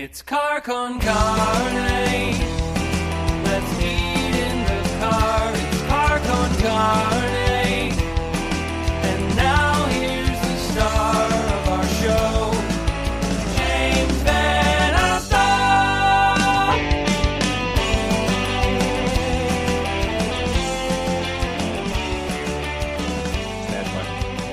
It's car con carne. Let's eat in the car. It's car con carne. And now here's the star of our show, James Van Asta.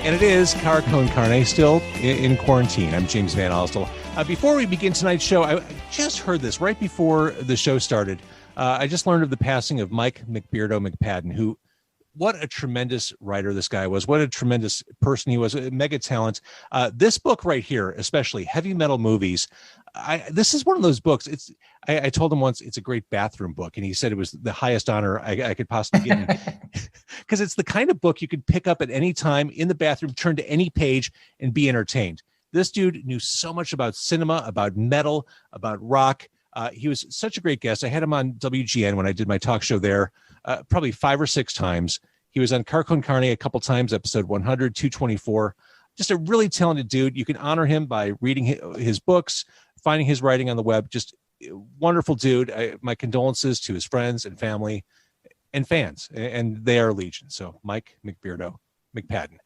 And it is Car Con Carne, still in quarantine. I'm James Van Alstel. Before we begin tonight's show, I just heard this right before the show started. I just learned of the passing of Mike McBeardo McPadden, who, what a tremendous writer this guy was. What a tremendous person he was, a mega talent. This book right here, especially Heavy Metal Movies, this is one of those books. I told him once it's a great bathroom book, and he said it was the highest honor I could possibly get, because it's the kind of book you could pick up at any time in the bathroom, turn to any page, and be entertained. This dude knew so much about cinema, about metal, about rock. He was such a great guest. I had him on WGN when I did my talk show there, probably 5 or 6 times. He was on Car Con Carne a couple times, episode 100, 224. Just a really talented dude. You can honor him by reading his books, finding his writing on the web. Just wonderful dude. My condolences to his friends and family and fans, and they are legion. So Mike McBeardo McPadden.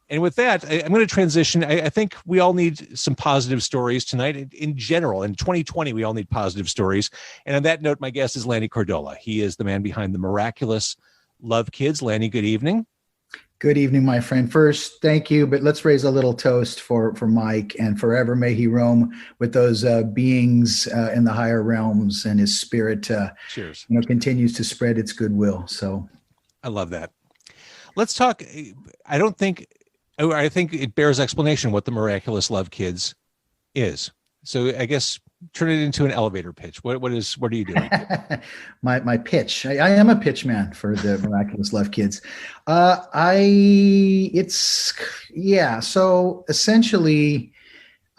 And with that, I'm going to transition. I think we all need some positive stories tonight. In general, in 2020, we all need positive stories. And on that note, my guest is Lanny Cordola. He is the man behind the Miraculous Love Kids. Lanny, good evening. Good evening, my friend. First, thank you, but let's raise a little toast for Mike, and forever may he roam with those beings in the higher realms, and his spirit cheers. Continues to spread its goodwill. So I love that. Let's talk. I think it bears explanation what the Miraculous Love Kids is. So I guess turn it into an elevator pitch. What are you doing? my pitch. I am a pitch man for the Miraculous Love Kids. So essentially,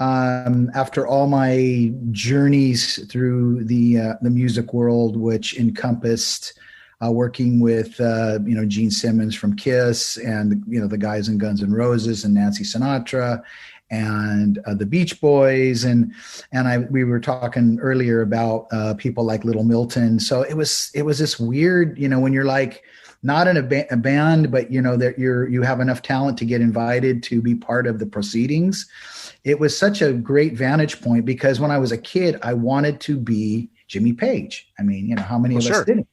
after all my journeys through the music world, which encompassed working with Gene Simmons from Kiss, and the guys in Guns N' Roses and Nancy Sinatra and the Beach Boys, and we were talking earlier about people like Little Milton. So it was this weird, when you're like not in a band, but that you have enough talent to get invited to be part of the proceedings. It was such a great vantage point, because when I was a kid, I wanted to be Jimmy Page. I mean, how many of us didn't?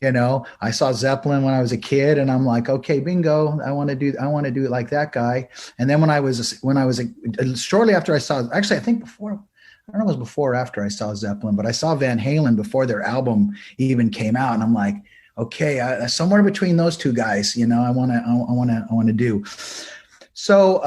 I saw Zeppelin when I was a kid, and I'm like, okay, bingo. I want to do it like that guy. And then when I was shortly after I saw, actually, I think before, I don't know if it was before or after I saw Zeppelin, but I saw Van Halen before their album even came out. And I'm like, okay, somewhere between those two guys, I want to do. So,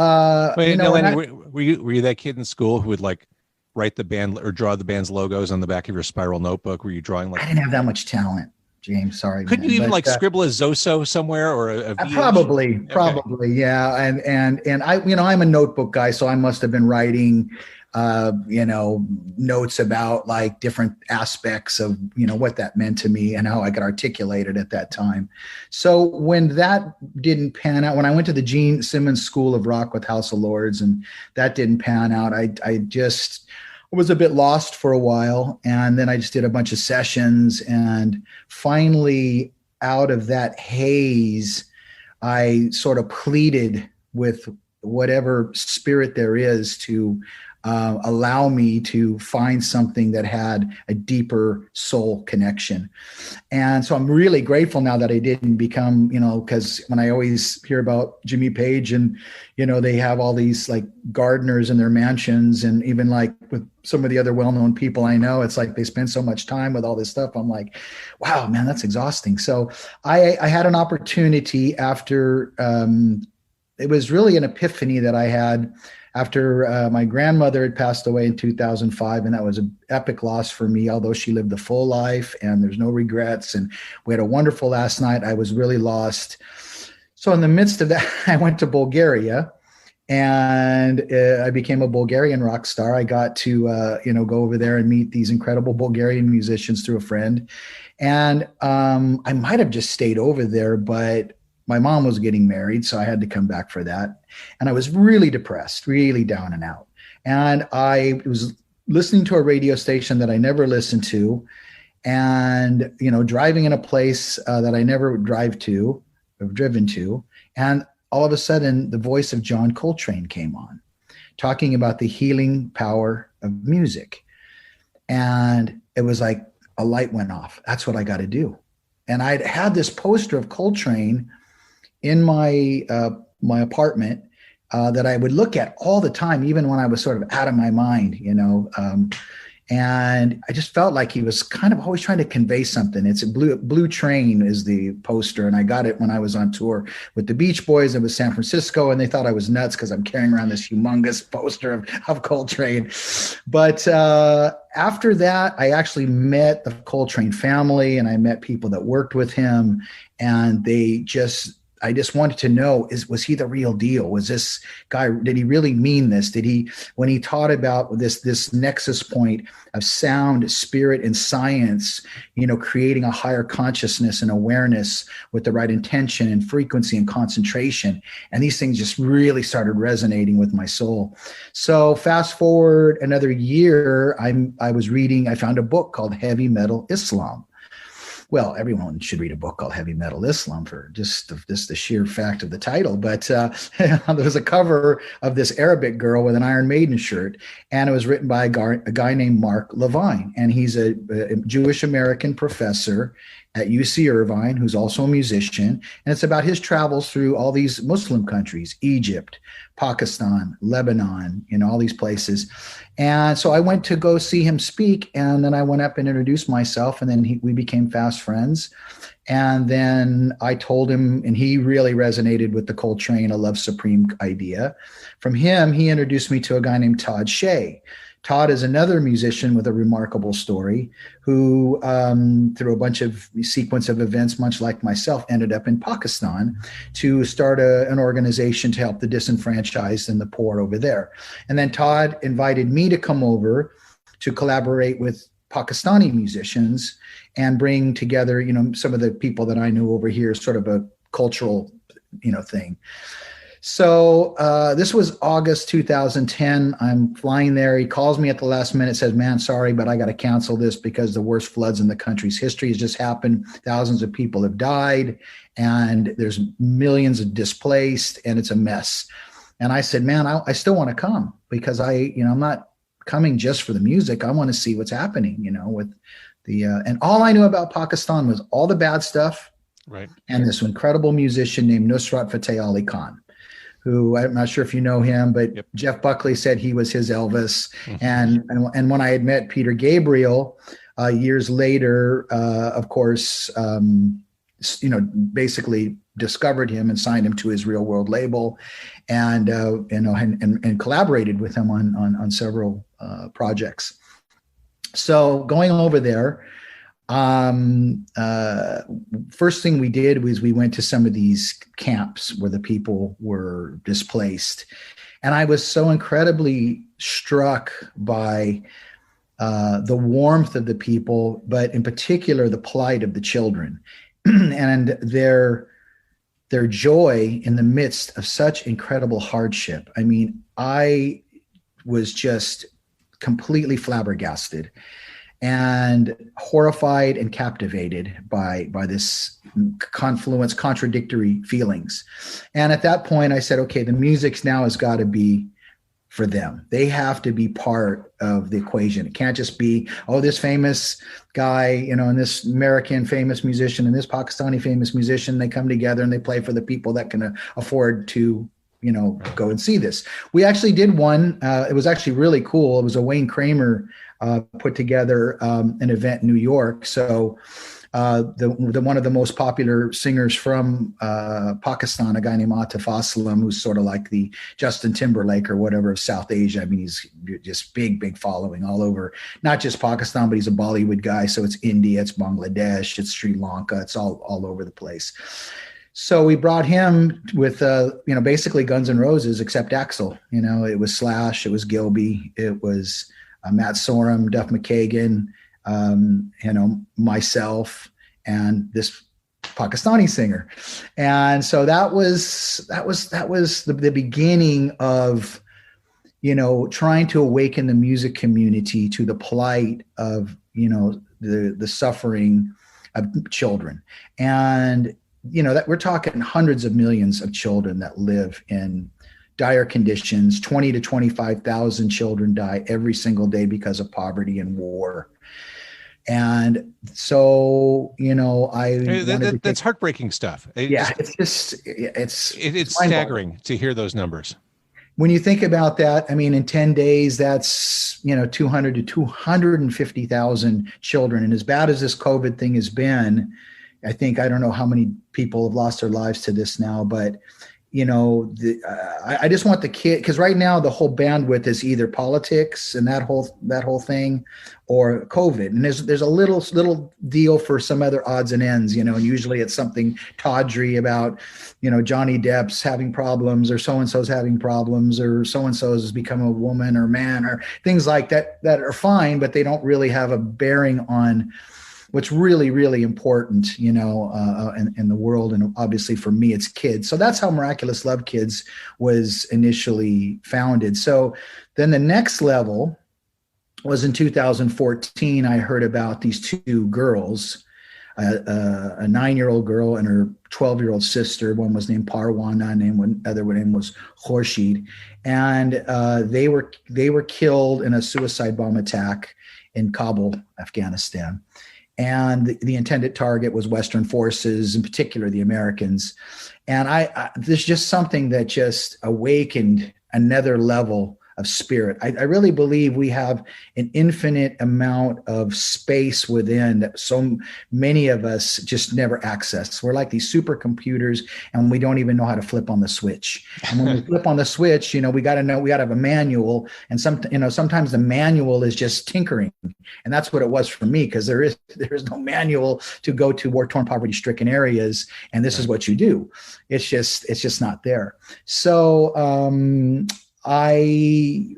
Lanny, were you that kid in school who would like write the band or draw the band's logos on the back of your spiral notebook? Were you drawing I didn't have that much talent, James. Sorry. Couldn't you even scribble a Zoso somewhere or a VH? Probably. Yeah. And I'm a notebook guy, so I must have been writing, notes about like different aspects of, what that meant to me and how I could articulate it at that time. So when that didn't pan out, when I went to the Gene Simmons School of Rock with House of Lords, and that didn't pan out, I just was a bit lost for a while. And then I just did a bunch of sessions, and finally out of that haze, I sort of pleaded with whatever spirit there is to allow me to find something that had a deeper soul connection. And so I'm really grateful now that I didn't become, because when I always hear about Jimmy Page and, they have all these like gardeners in their mansions, and even like with some of the other well-known people I know, it's like they spend so much time with all this stuff. I'm like, wow, man, that's exhausting. So I had an opportunity after, it was really an epiphany that I had after my grandmother had passed away in 2005, and that was an epic loss for me, although she lived a full life and there's no regrets. And we had a wonderful last night. I was really lost. So in the midst of that, I went to Bulgaria, and I became a Bulgarian rock star. I got to, go over there and meet these incredible Bulgarian musicians through a friend. And I might have just stayed over there, but my mom was getting married, so I had to come back for that. And I was really depressed, really down and out. And I was, listening to a radio station that I never listened to, and driving in a place that I never have driven to, and all of a sudden the voice of John Coltrane came on, talking about the healing power of music. And it was like a light went off. That's what I got to do. And I'd had this poster of Coltrane in my apartment that I would look at all the time, even when I was sort of out of my mind, and I just felt like he was kind of always trying to convey something. It's a blue Train is the poster. And I got it when I was on tour with the Beach Boys. It was San Francisco, and they thought I was nuts because I'm carrying around this humongous poster of Coltrane. But after that, I actually met the Coltrane family, and I met people that worked with him, and I just wanted to know, was he the real deal? Was this guy, did he really mean this? When he taught about this nexus point of sound, spirit, and science, creating a higher consciousness and awareness with the right intention and frequency and concentration. And these things just really started resonating with my soul. So fast forward another year, I found a book called Heavy Metal Islam. Well, everyone should read a book called Heavy Metal Islam for just the sheer fact of the title. But there was a cover of this Arabic girl with an Iron Maiden shirt, and it was written by a guy named Mark Levine. And he's a Jewish American professor at UC Irvine, who's also a musician. And it's about his travels through all these Muslim countries, Egypt, Pakistan, Lebanon, all these places. And so I went to go see him speak, and then I went up and introduced myself, and then we became fast friends. And then I told him, and he really resonated with the Coltrane, a Love Supreme idea. From him, he introduced me to a guy named Todd Shea. Todd is another musician with a remarkable story who, through a bunch of sequence of events, much like myself, ended up in Pakistan to start an organization to help the disenfranchised and the poor over there. And then Todd invited me to come over to collaborate with Pakistani musicians and bring together, some of the people that I knew over here, sort of a cultural, thing. So this was August 2010. I'm flying there. He calls me at the last minute, says, man, sorry, but I got to cancel this because the worst floods in the country's history has just happened. Thousands of people have died, and there's millions of displaced, and it's a mess. And I said, man, I still want to come because I'm not coming just for the music. I want to see what's happening, with the, and all I knew about Pakistan was all the bad stuff. Right. And this incredible musician named Nusrat Fateh Ali Khan, who I'm not sure if you know him, but yep. Jeff Buckley said he was his Elvis. Mm-hmm. And when I had met Peter Gabriel years later, of course, basically discovered him and signed him to his Real World label, and collaborated with him on several projects. So going over there, first thing we did was we went to some of these camps where the people were displaced. And I was so incredibly struck by the warmth of the people, but in particular, the plight of the children and their joy in the midst of such incredible hardship. I mean, I was just completely flabbergasted and horrified and captivated by this confluence, contradictory feelings. And at that point I said, okay, the music's now has got to be for them. They have to be part of the equation. It can't just be, this famous guy, and this American famous musician and this Pakistani famous musician, they come together and they play for the people that can afford to, go and see this. We actually did one. It was actually really cool. It was a Wayne Kramer put together an event in New York. So the one of the most popular singers from Pakistan, a guy named Atif Aslam, who's sort of like the Justin Timberlake or whatever of South Asia. I mean, he's just big following all over, not just Pakistan, but he's a Bollywood guy. So it's India, it's Bangladesh, it's Sri Lanka, it's all over the place. So we brought him with, basically Guns N' Roses, except Axl. It was Slash, it was Gilby, it was Matt Sorum, Duff McKagan, myself, and this Pakistani singer. And so that was the beginning of trying to awaken the music community to the plight of, the suffering of children. And, that we're talking hundreds of millions of children that live in dire conditions. 20 to 25,000 children die every single day because of poverty and war. And so, that's heartbreaking stuff. It's staggering to hear those numbers. When you think about that, I mean, in 10 days, that's, 200 to 250,000 children. And as bad as this COVID thing has been, I don't know how many people have lost their lives to this now, but I just want the kid, because right now the whole bandwidth is either politics and that whole thing, or COVID. And there's a little deal for some other odds and ends, and usually it's something tawdry about, Johnny Depp's having problems, or so-and-so's having problems, or so-and-so's has become a woman or man, or things like that are fine, but they don't really have a bearing on what's really, really important, in the world. And obviously for me, it's kids. So that's how Miraculous Love Kids was initially founded. So then the next level was in 2014. I heard about these two girls, a 9-year-old girl and her 12-year-old sister. One was named Parwana, and the other one was Khorshid. And they were killed in a suicide bomb attack in Kabul, Afghanistan. And the intended target was Western forces, in particular the Americans. And there's just something that just awakened another level of spirit. I really believe we have an infinite amount of space within that so many of us just never access. We're like these supercomputers, and we don't even know how to flip on the switch. And when we flip on the switch, we got to have a manual. And sometimes the manual is just tinkering. And that's what it was for me, because there is no manual to go to war-torn, poverty-stricken areas, and this is what you do. It's just not there. So I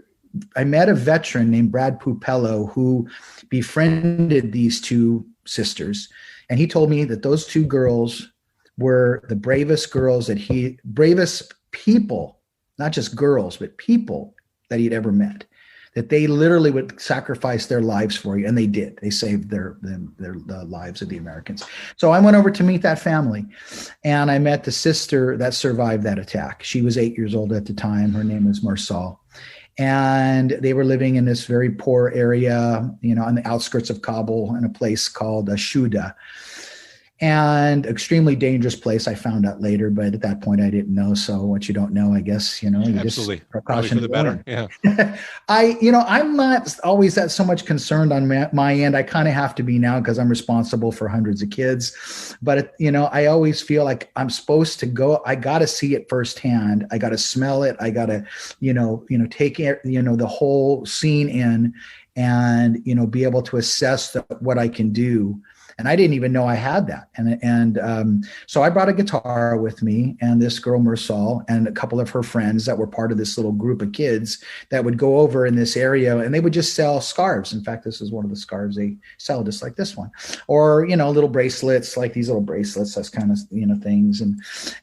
met a veteran named Brad Pupello who befriended these two sisters, and he told me that those two girls were the bravest people, not just girls, but people that he'd ever met. That they literally would sacrifice their lives for you, and they did. They saved the lives of the Americans. So I went over to meet that family, and I met the sister that survived that attack. She was 8 years old at the time. Her name was Marsal, and they were living in this very poor area, on the outskirts of Kabul, in a place called Shuda. And extremely dangerous place, I found out later, but at that point I didn't know. So what you don't know, I guess, you absolutely. Just precaution for the better. Yeah. I'm not always that so much concerned on my end. I kind of have to be now because I'm responsible for hundreds of kids. But, I always feel like I'm supposed to go. I got to see it firsthand. I got to smell it. I got to, take it, the whole scene in, and, be able to assess what I can do. And I didn't even know I had that. And so I brought a guitar with me, and this girl, Marsal, and a couple of her friends that were part of this little group of kids that would go over in this area, and they would just sell scarves. In fact, this is one of the scarves they sell, just like this one. Or, little bracelets, like these little bracelets, that's kind of, things.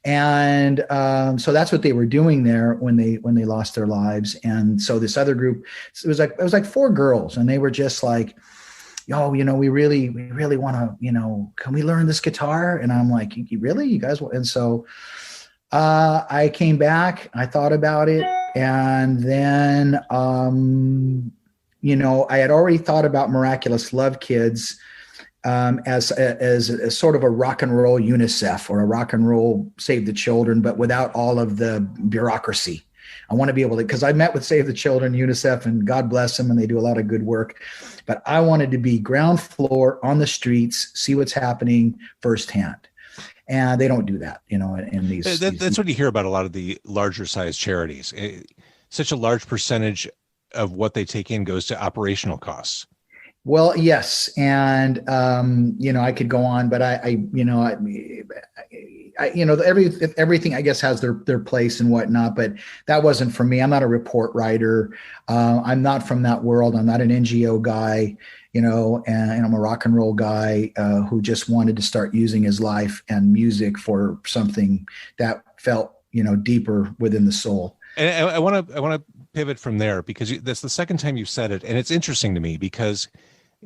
And so that's what they were doing there when they lost their lives. And so this other group, it was like 4 girls, and they were just like, we really want to, can we learn this guitar? And I'm like, really? You guys? And so I came back, I thought about it. And then, I had already thought about Miraculous Love Kids as a sort of a rock and roll UNICEF, or a rock and roll Save the Children, but without all of the bureaucracy. I want to be able to, because I met with Save the Children, UNICEF, and God bless them, and they do a lot of good work. But I wanted to be ground floor on the streets, see what's happening firsthand. And they don't do that, in these. That's what you hear about a lot of the larger size charities. Such a large percentage of what they take in goes to operational costs. Well, yes. And, I could go on, but everything I guess has their place and whatnot, but that wasn't for me. I'm not a report writer. I'm not from that world. I'm not an NGO guy, and I'm a rock and roll guy who just wanted to start using his life and music for something that felt, deeper within the soul. And I want to pivot from there because that's the second time you've said it. And it's interesting to me because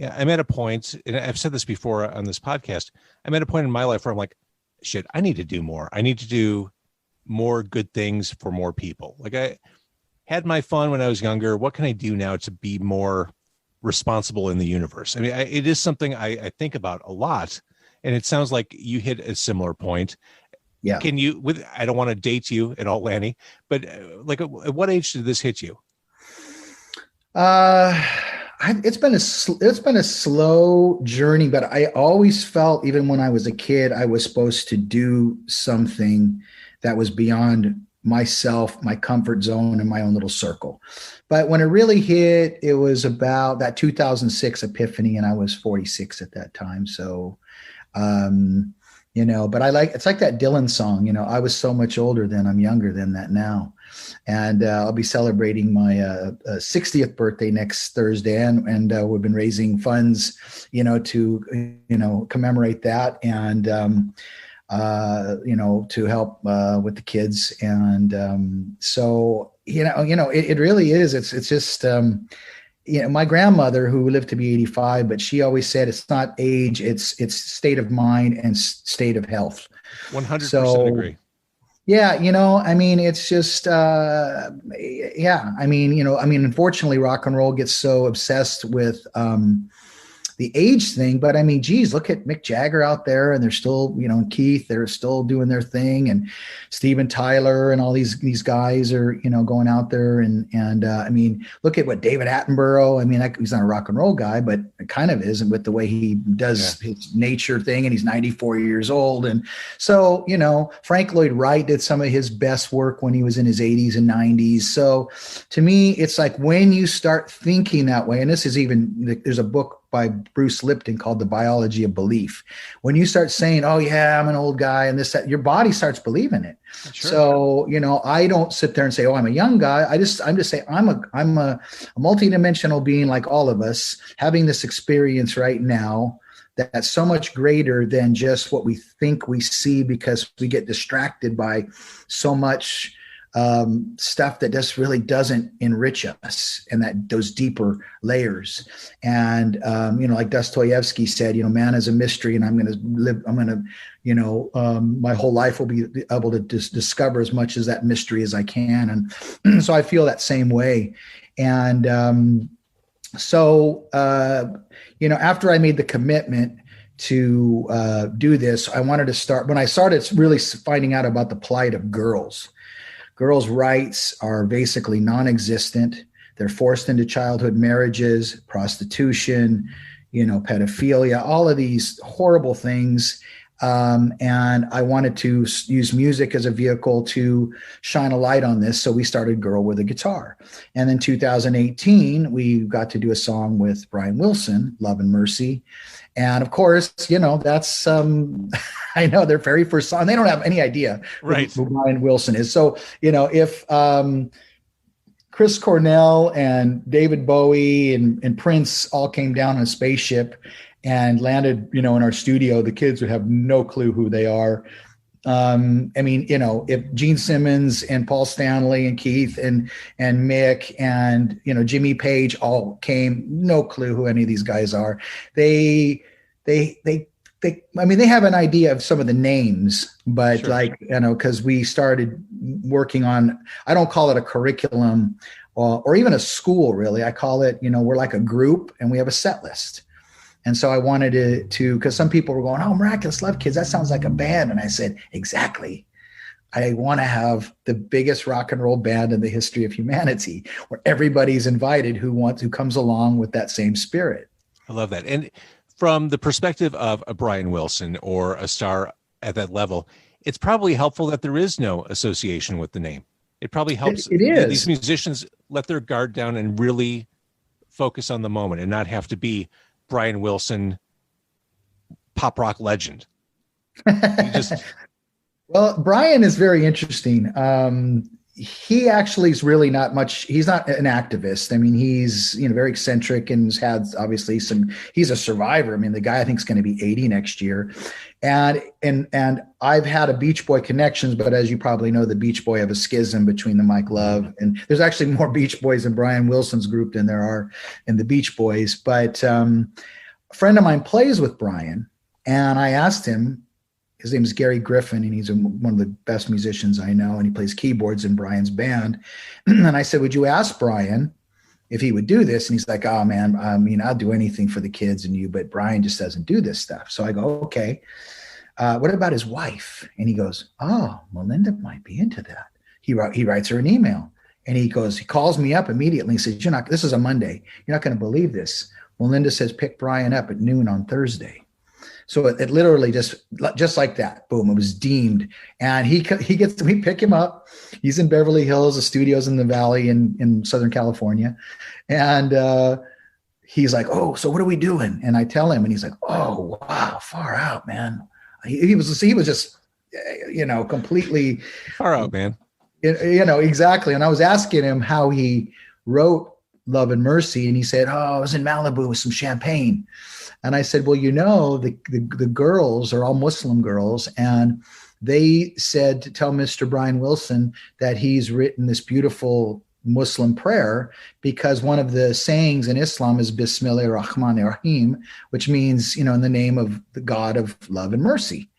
I'm at a point, and I've said this before on this podcast, I'm at a point in my life where I'm like, shit, I need to do more. I need to do more good things for more people. Like I had my fun when I was younger. What can I do now to be more responsible in the universe? I mean, it is something I think about a lot, and it sounds like you hit a similar point. Yeah. Can you, I don't want to date you at all, Lanny, but like at what age did this hit you? It's been a slow journey, but I always felt, even when I was a kid, I was supposed to do something that was beyond myself, my comfort zone, and my own little circle. But when it really hit, it was about that 2006 epiphany, and I was 46 at that time. So, but it's like that Dylan song, I was so much older then, I'm younger than that now. And I'll be celebrating my 60th birthday next Thursday, and we've been raising funds, to commemorate that, and to help with the kids. And so it really is. It's just my grandmother, who lived to be 85, but she always said it's not age, it's state of mind and state of health. 100% agree. Yeah, it's just, unfortunately, rock and roll gets so obsessed with the age thing. But geez, look at Mick Jagger out there, and they're still, and Keith, they're still doing their thing, and Steven Tyler and all these guys are, going out there, and look at what David Attenborough. He's not a rock and roll guy, but it kind of is, and with the way he does his nature thing, and he's 94 years old. And so, Frank Lloyd Wright did some of his best work when he was in his 80s and 90s. So to me, it's like when you start thinking that way, and this is even, there's a book by Bruce Lipton called The Biology of Belief. When you start saying, oh yeah, I'm an old guy and this, that, your body starts believing it. Sure. So, I don't sit there and say, oh, I'm a young guy. I'm just saying I'm a multidimensional being like all of us, having this experience right now that's so much greater than just what we think we see, because we get distracted by so much stuff that just really doesn't enrich us, and that those deeper layers. And like Dostoevsky said, man is a mystery, and my whole life will be able to discover as much as that mystery as I can. And so I feel that same way. And after I made the commitment to do this, I wanted to start, when I started really finding out about the plight of girls. Girls' rights are basically non-existent. They're forced into childhood marriages, prostitution, pedophilia, all of these horrible things. And I wanted to use music as a vehicle to shine a light on this. So we started Girl with a Guitar. And then 2018, we got to do a song with Brian Wilson, Love and Mercy. And of course, that's, I know, their very first song, they don't have any idea who Brian Wilson is. So, if Chris Cornell and David Bowie and Prince all came down on a spaceship and landed, in our studio, the kids would have no clue who they are. If Gene Simmons and Paul Stanley and Keith and Mick and, Jimmy Page all came, no clue who any of these guys are. They have an idea of some of the names, but sure. Cause we started working on, I don't call it a curriculum or even a school, really. I call it, we're like a group and we have a set list. And so I wanted to, because some people were going, oh, Miraculous Love Kids, that sounds like a band. And I said, exactly. I want to have the biggest rock and roll band in the history of humanity, where everybody's invited who comes along with that same spirit. I love that. And from the perspective of a Brian Wilson or a star at that level, it's probably helpful that there is no association with the name. It probably helps these musicians let their guard down and really focus on the moment and not have to be Brian Wilson, pop rock legend. Well, Brian is very interesting. he actually is really not much. He's not an activist. I mean, he's, very eccentric and has had obviously he's a survivor. I mean, the guy I think is going to be 80 next year. And I've had a Beach Boy connections, but as you probably know, the Beach Boy have a schism between the Mike Love, and there's actually more Beach Boys in Brian Wilson's group than there are in the Beach Boys. But a friend of mine plays with Brian, and I asked him, his name is Gary Griffin, and he's one of the best musicians I know, and he plays keyboards in Brian's band. And I said, would you ask Brian if he would do this? And he's like, oh man, I mean, I'll do anything for the kids and you, but Brian just doesn't do this stuff. So I go, okay. What about his wife? And he goes, oh, Melinda might be into that. He writes her an email, and he calls me up immediately and says, this is a Monday. You're not going to believe this. Melinda says, pick Brian up at noon on Thursday. So it literally just like that, boom, it was deemed. And we pick him up. He's in Beverly Hills, the studio's in the Valley in Southern California. And he's like, oh, so what are we doing? And I tell him, and he's like, oh, wow, far out, man. He was just, completely far out, man. Exactly. And I was asking him how he wrote Love and Mercy. And he said, oh, I was in Malibu with some champagne. And I said, well, the girls are all Muslim girls. And they said to tell Mr. Brian Wilson that he's written this beautiful Muslim prayer, because one of the sayings in Islam is Bismillah ar-Rahman ar-Rahim, which means, in the name of the God of love and mercy.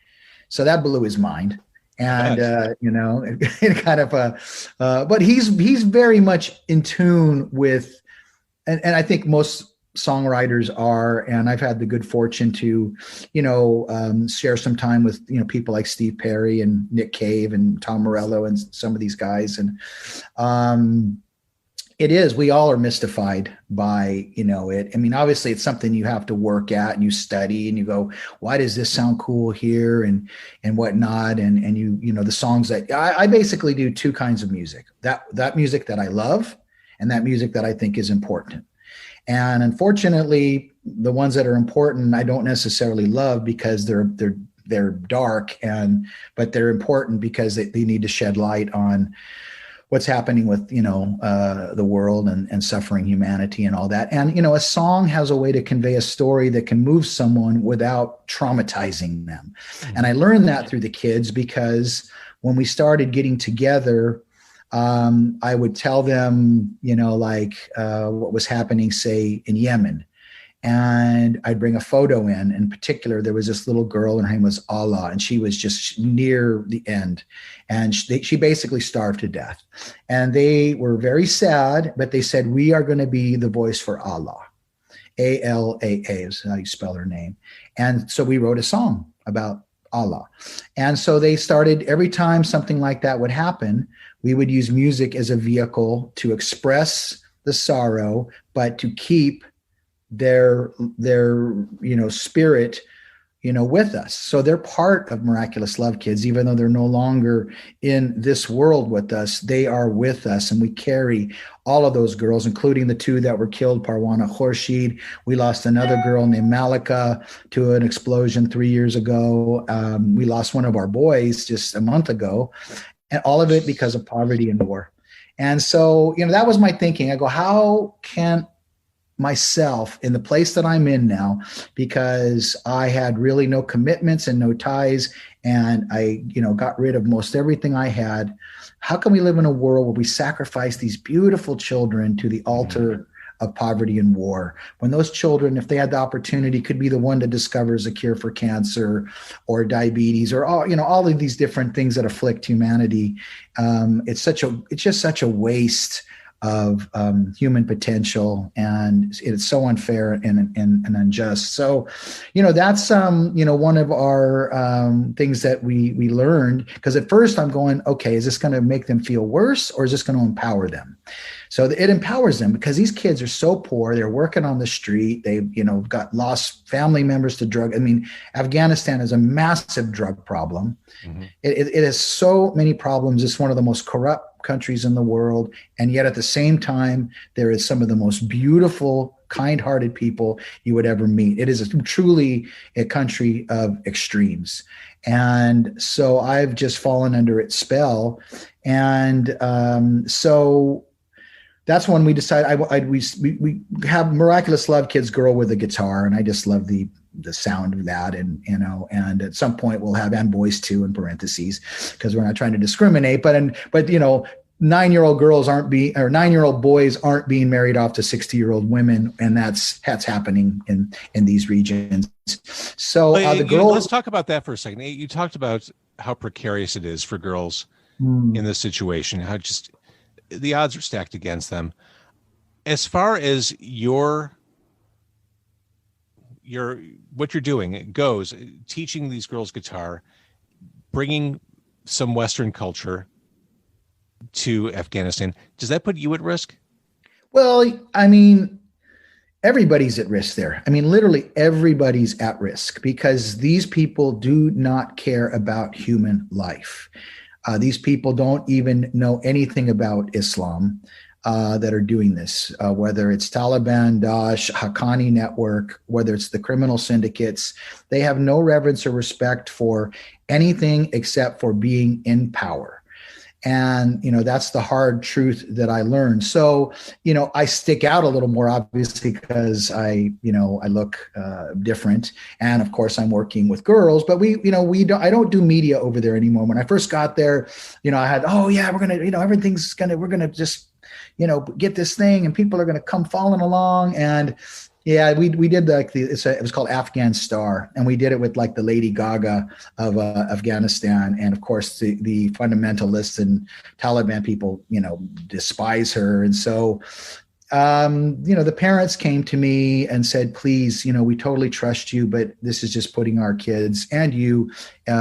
So that blew his mind. And, it kind of, but he's very much in tune with, and I think most songwriters are, and I've had the good fortune to, share some time with, people like Steve Perry and Nick Cave and Tom Morello and some of these guys. And we all are mystified by, it. I mean, obviously it's something you have to work at and you study and you go, why does this sound cool here and whatnot? And you the songs that I basically do two kinds of music, that music that I love and that music that I think is important. And unfortunately, the ones that are important, I don't necessarily love because they're dark, but they're important because they need to shed light on what's happening with, the world and suffering humanity and all that. And, a song has a way to convey a story that can move someone without traumatizing them. Mm-hmm. And I learned that through the kids, because when we started getting together, I would tell them, what was happening, say, in Yemen. And I'd bring a photo in particular, there was this little girl, and her name was Allah, and she was just near the end. And she basically starved to death. And they were very sad, but they said, we are going to be the voice for Allah. A-L-A-A is how you spell her name. And so we wrote a song about Allah. And so they started, every time something like that would happen, we would use music as a vehicle to express the sorrow, but to keep their spirit, with us. So they're part of Miraculous Love Kids, even though they're no longer in this world with us, they are with us. And we carry all of those girls, including the two that were killed, Parwana Khorshid. We lost another girl named Malika to an explosion 3 years ago. We lost one of our boys just a month ago, and all of it because of poverty and war. And so, that was my thinking. I go, how can myself in the place that I'm in now, because I had really no commitments and no ties, and I, got rid of most everything I had. How can we live in a world where we sacrifice these beautiful children to the altar of poverty and war, when those children, if they had the opportunity, could be the one that discovers a cure for cancer or diabetes or all of these different things that afflict humanity? It's just such a waste of human potential, and it's so unfair and unjust. So, that's one of our things that we learned, because at first I'm going, okay, is this going to make them feel worse, or is this going to empower them? So it empowers them, because these kids are so poor. They're working on the street. They've, got lost family members to drug. I mean, Afghanistan is a massive drug problem. Mm-hmm. It has so many problems. It's one of the most corrupt countries in the world. And yet at the same time, there is some of the most beautiful kind-hearted people you would ever meet. It is truly a country of extremes. And so I've just fallen under its spell. And so that's when we decided we have Miraculous Love Kids girl with a guitar, and I just love the sound of that. And and at some point we'll have and boys too in parentheses, because we're not trying to discriminate. But 9-year-old girls aren't being, or 9-year-old boys aren't being married off to 60-year-old women, and that's happening in these regions. So the girls. Let's talk about that for a second. You talked about how precarious it is for girls in this situation. How just the odds are stacked against them. As far as what you're doing goes, teaching these girls guitar, bringing some Western culture to Afghanistan, does that put you at risk? Well, I mean, everybody's at risk there. I mean, literally everybody's at risk, because these people do not care about human life. These people don't even know anything about Islam that are doing this, whether it's Taliban, Daesh, Haqqani network, whether it's the criminal syndicates. They have no reverence or respect for anything except for being in power. And, that's the hard truth that I learned. So, I stick out a little more, obviously, because I look different. And of course, I'm working with girls, but I don't do media over there anymore. When I first got there, I had, we're going to, we're going to just, get this thing and people are going to come following along. And yeah, we did it was called Afghan Star, and we did it with like the Lady Gaga of Afghanistan, and of course the fundamentalists and Taliban people, despise her, and so the parents came to me and said, please, we totally trust you, but this is just putting our kids and you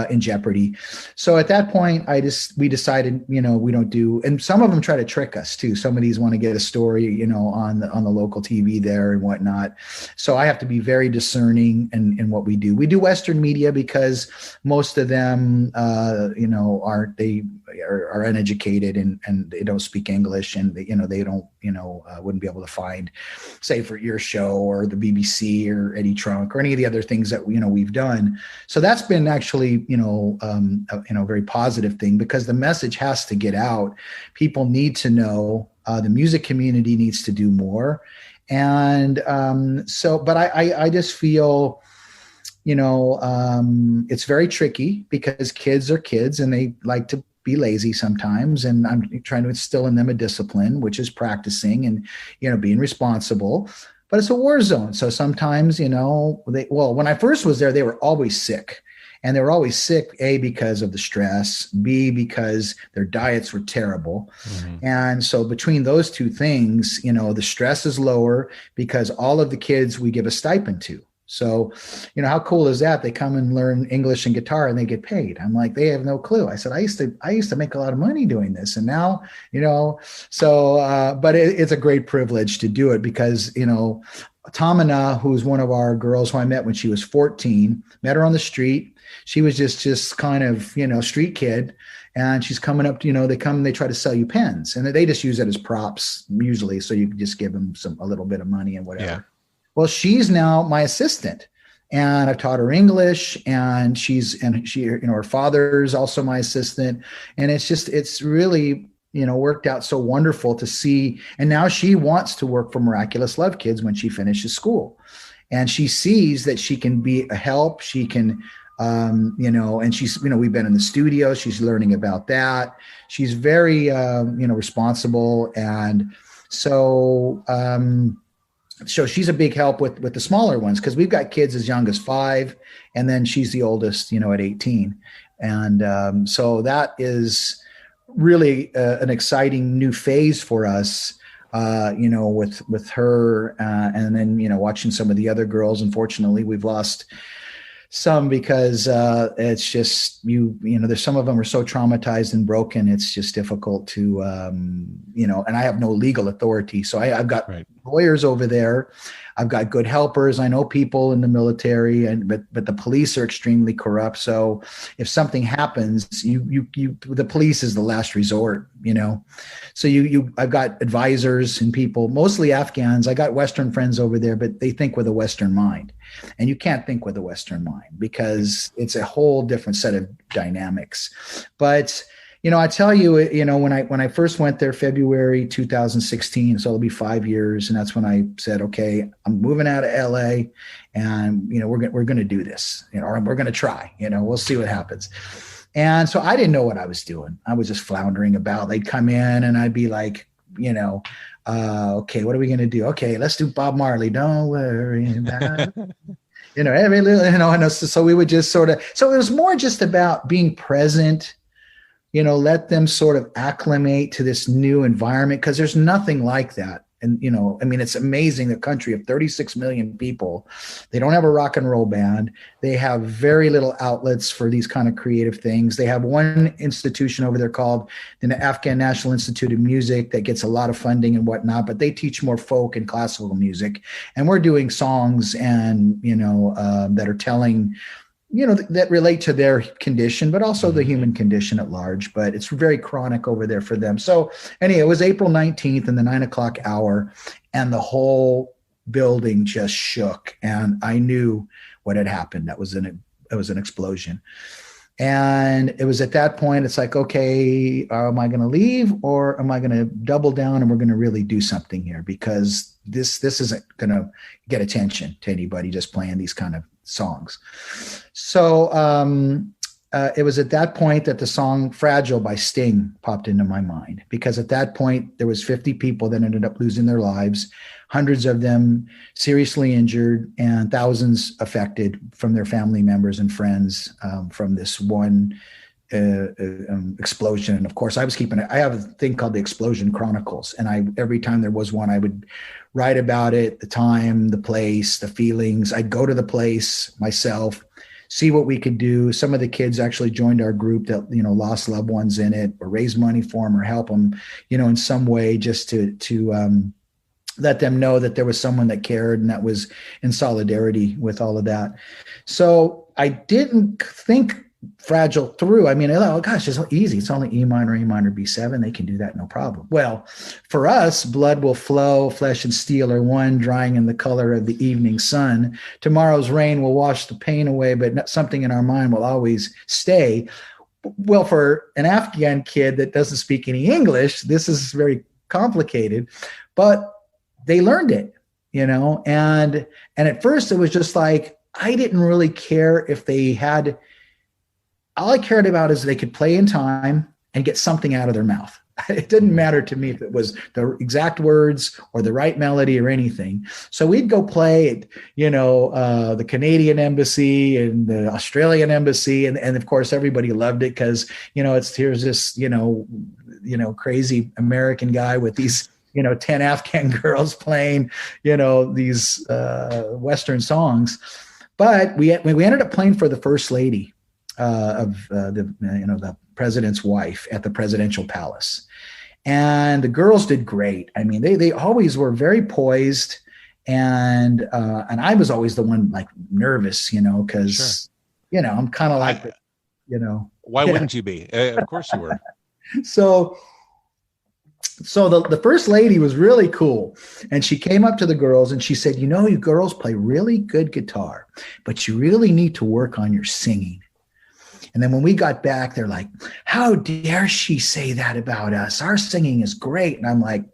in jeopardy. So at that point, we decided, we don't do, and some of them try to trick us too. Some of these want to get a story, on the local TV there and whatnot. So I have to be very discerning in what we do. We do Western media because most of them, are uneducated and they don't speak English, and they don't, wouldn't be able to find, say, for your show or the BBC or Eddie Trunk or any of the other things that we've done. So that's been actually a very positive thing, because the message has to get out. People need to know. The music community needs to do more, and but I just feel it's very tricky, because kids are kids and they like to be lazy sometimes, and I'm trying to instill in them a discipline, which is practicing and being responsible. But it's a war zone, so sometimes when I first was there, they were always sick. And they were always sick, A, because of the stress, B, because their diets were terrible. Mm-hmm. And so between those two things, the stress is lower because all of the kids we give a stipend to. So, how cool is that? They come and learn English and guitar and they get paid. I'm like, they have no clue. I said, I used to make a lot of money doing this. And now, but it's a great privilege to do it, because, Tamina, who's one of our girls who I met when she was 14, met her on the street. She was just kind of, street kid. And she's coming up to, they try to sell you pens, and they just use it as props usually. So you can just give them a little bit of money and whatever. Yeah. Well, she's now my assistant, and I've taught her English, and her father's also my assistant. And it's really, worked out so wonderful to see. And now she wants to work for Miraculous Love Kids when she finishes school, and she sees that she can be a help. She can, and she's, we've been in the studio. She's learning about that. She's very, responsible. And so, so she's a big help with the smaller ones, because we've got kids as young as 5, and then she's the oldest, at 18. And so that is really an exciting new phase for us, with her, and then, watching some of the other girls. Unfortunately, we've lost some because it's just, there's some of them are so traumatized and broken. It's just difficult to, and I have no legal authority. So I've got lawyers over there. I've got good helpers. I know people in the military, but the police are extremely corrupt. So if something happens, the police is the last resort, So I've got advisors and people, mostly Afghans. I got Western friends over there, but they think with a Western mind, and you can't think with a Western mind because it's a whole different set of dynamics. But I tell you, when I first went there, February 2016, so it'll be 5 years, and that's when I said, okay, I'm moving out of LA, and we're going to do this, or we're going to try, we'll see what happens. And so I didn't know what I was doing. I was just floundering about. They'd come in, and I'd be like, okay, what are we going to do? Okay, let's do Bob Marley. Don't worry about it. Every little, so we would just so it was more just about being present. Let them sort of acclimate to this new environment, because there's nothing like that. And, it's amazing, the country of 36 million people, they don't have a rock and roll band. They have very little outlets for these kind of creative things. They have one institution over there called the Afghan National Institute of Music that gets a lot of funding and whatnot, but they teach more folk and classical music. And we're doing songs and, that are telling that relate to their condition, but also the human condition at large. But it's very chronic over there for them. So anyway, it was April 19th in the 9 o'clock hour, and the whole building just shook. And I knew what had happened. It was an explosion. And it was at that point, it's like, okay, am I going to leave, or am I going to double down and we're going to really do something here? Because this isn't going to get attention to anybody just playing these kind of songs. So it was at that point that the song Fragile by Sting popped into my mind, because at that point there was 50 people that ended up losing their lives, hundreds of them seriously injured, and thousands affected from their family members and friends from this one explosion. And of course, I have a thing called the Explosion Chronicles, and every time there was one, I would write about it, the time, the place, the feelings. I'd go to the place myself, see what we could do. Some of the kids actually joined our group that lost loved ones in it, or raise money for them, or help them in some way, just to let them know that there was someone that cared and that was in solidarity with all of that. So I didn't think Fragile through. I mean, oh gosh, it's easy. It's only E minor, B7. They can do that, no problem. Well, for us, blood will flow, flesh and steel are one, drying in the color of the evening sun. Tomorrow's rain will wash the pain away, but something in our mind will always stay. Well, for an Afghan kid that doesn't speak any English, this is very complicated, but they learned it, and at first it was just like, I didn't really care if they had. All I cared about is they could play in time and get something out of their mouth. It didn't matter to me if it was the exact words or the right melody or anything. So we'd go play at, the Canadian embassy and the Australian embassy. And of course, everybody loved it because, here's this, crazy American guy with these, 10 Afghan girls playing, these Western songs. But we ended up playing for the First Lady of the president's wife at the presidential palace, and the girls did great. I mean, they always were very poised, and I was always the one like nervous, because Sure. I'm kind of like, Why wouldn't you be? Of course you were. So the First Lady was really cool, and she came up to the girls and she said, you girls play really good guitar, but you really need to work on your singing. And then when we got back, they're like, how dare she say that about us? Our singing is great. And I'm like,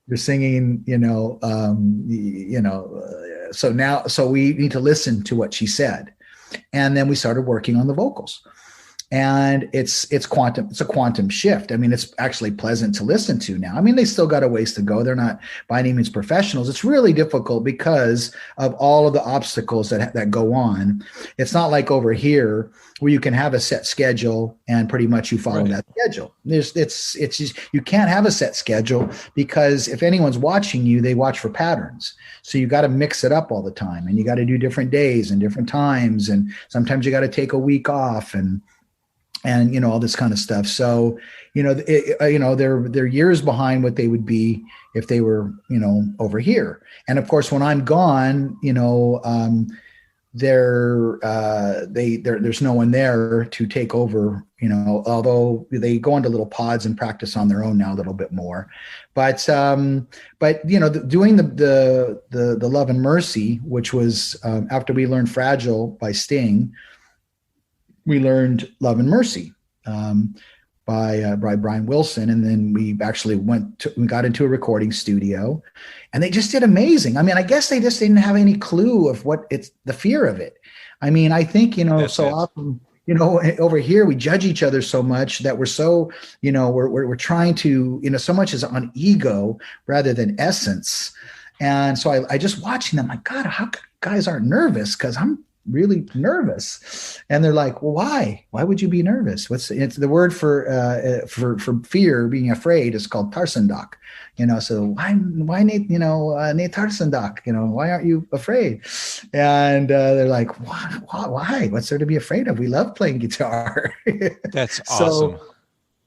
you're singing, so we need to listen to what she said. And then we started working on the vocals. And it's a quantum shift. I mean, it's actually pleasant to listen to now. I mean, they still got a ways to go. They're not by any means professionals. It's really difficult because of all of the obstacles that go on. It's not like over here where you can have a set schedule and pretty much you follow that schedule. It's just, you can't have a set schedule because if anyone's watching you, they watch for patterns. So you got to mix it up all the time, and you got to do different days and different times. And sometimes you got to take a week off, and and all this kind of stuff. So they're years behind what they would be if they were over here. And of course, when I'm gone, there's no one there to take over, although they go into little pods and practice on their own now a little bit more. But doing the Love and Mercy, which was after we learned Fragile by Sting, we learned Love and Mercy by Brian Wilson. And then we actually we got into a recording studio, and they just did amazing. I mean, I guess they just didn't have any clue of what it's the fear of it. I mean, I think, often, over here, we judge each other so much that we're so, we're trying to, so much is on ego rather than essence. And so I just watching them, like, God, how guys aren't nervous? Because I'm really nervous. And they're like, well, why would you be nervous? It's the word for fear, being afraid, is called tarsendak. So why Nate tarsendak, why aren't you afraid? And they're like, why, what's there to be afraid of? We love playing guitar. That's awesome.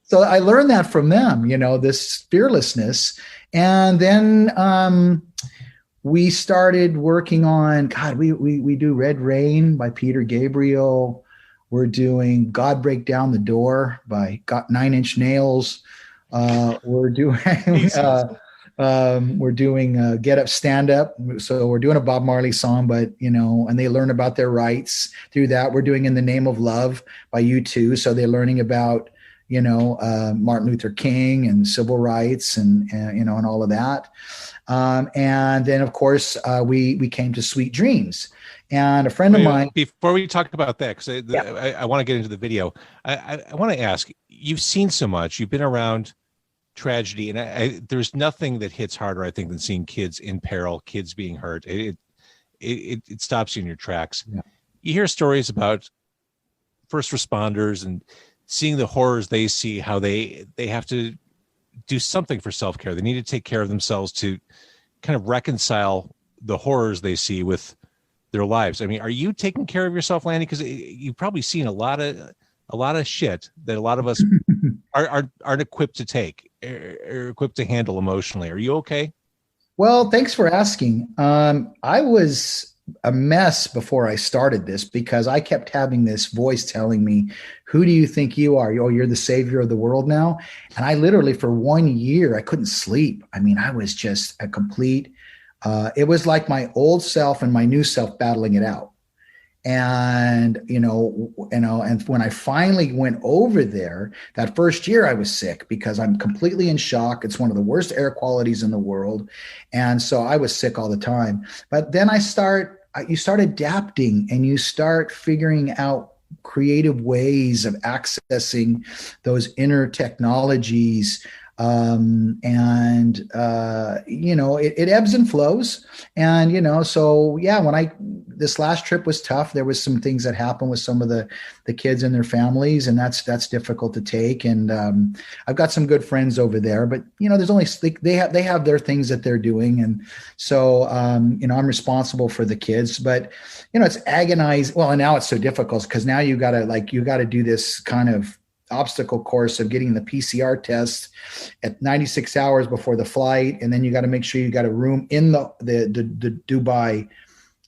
So I learned that from them, this fearlessness. And then we started working on, God, we do Red Rain by Peter Gabriel. We're doing God Break Down the Door by Nine Inch Nails. We're doing Get Up, Stand Up. So we're doing a Bob Marley song, but and they learn about their rights through that. We're doing In the Name of Love by U2. So they're learning about Martin Luther King and civil rights and all of that. And then, of course, we came to Sweet Dreams. And a friend of mine. Before we talk about that, because I want to get into the video, I want to ask, you've seen so much, you've been around tragedy, and there's nothing that hits harder, I think, than seeing kids in peril, kids being hurt. It stops you in your tracks. Yeah. You hear stories about first responders and seeing the horrors they see, how they have to do something for self-care. They need to take care of themselves to kind of reconcile the horrors they see with their lives. I mean, are you taking care of yourself, Lanny? Because you've probably seen a lot of shit that a lot of us aren't equipped to take, or equipped to handle emotionally. Are you okay? Well, thanks for asking. I was a mess before I started this, because I kept having this voice telling me, who do you think you are? Oh, you're the savior of the world now. And I literally, for 1 year, I couldn't sleep. I mean, I was just a complete, it was like my old self and my new self battling it out. And, and when I finally went over there, that first year I was sick because I'm completely in shock. It's one of the worst air qualities in the world. And so I was sick all the time. But then you start adapting, and you start figuring out creative ways of accessing those inner technologies. It ebbs and flows. And, so yeah, this last trip was tough. There was some things that happened with some of the kids and their families, and that's difficult to take. And, I've got some good friends over there, but there's only, they have their things that they're doing. And so, I'm responsible for the kids, but, it's agonizing. Well, and now it's so difficult because now you gotta do this kind of obstacle course of getting the PCR test at 96 hours before the flight. And then you got to make sure you got a room in the Dubai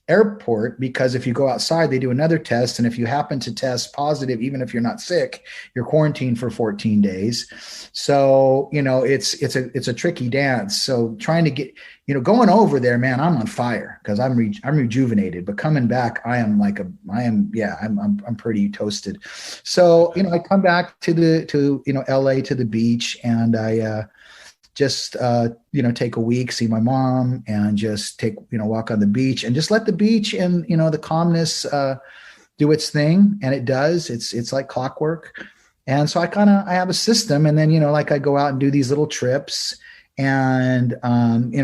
airport, because if you go outside, they do another test. And if you happen to test positive, even if you're not sick, you're quarantined for 14 days. So, it's a tricky dance. So trying to get, going over there, man, I'm on fire because I'm rejuvenated, but coming back, I'm pretty toasted. So, I come back to LA, to the beach, and I, just, take a week, see my mom, and just walk on the beach and just let the beach and, the calmness, do its thing. And it does, it's like clockwork. And so I have a system. And then, I go out and do these little trips, And,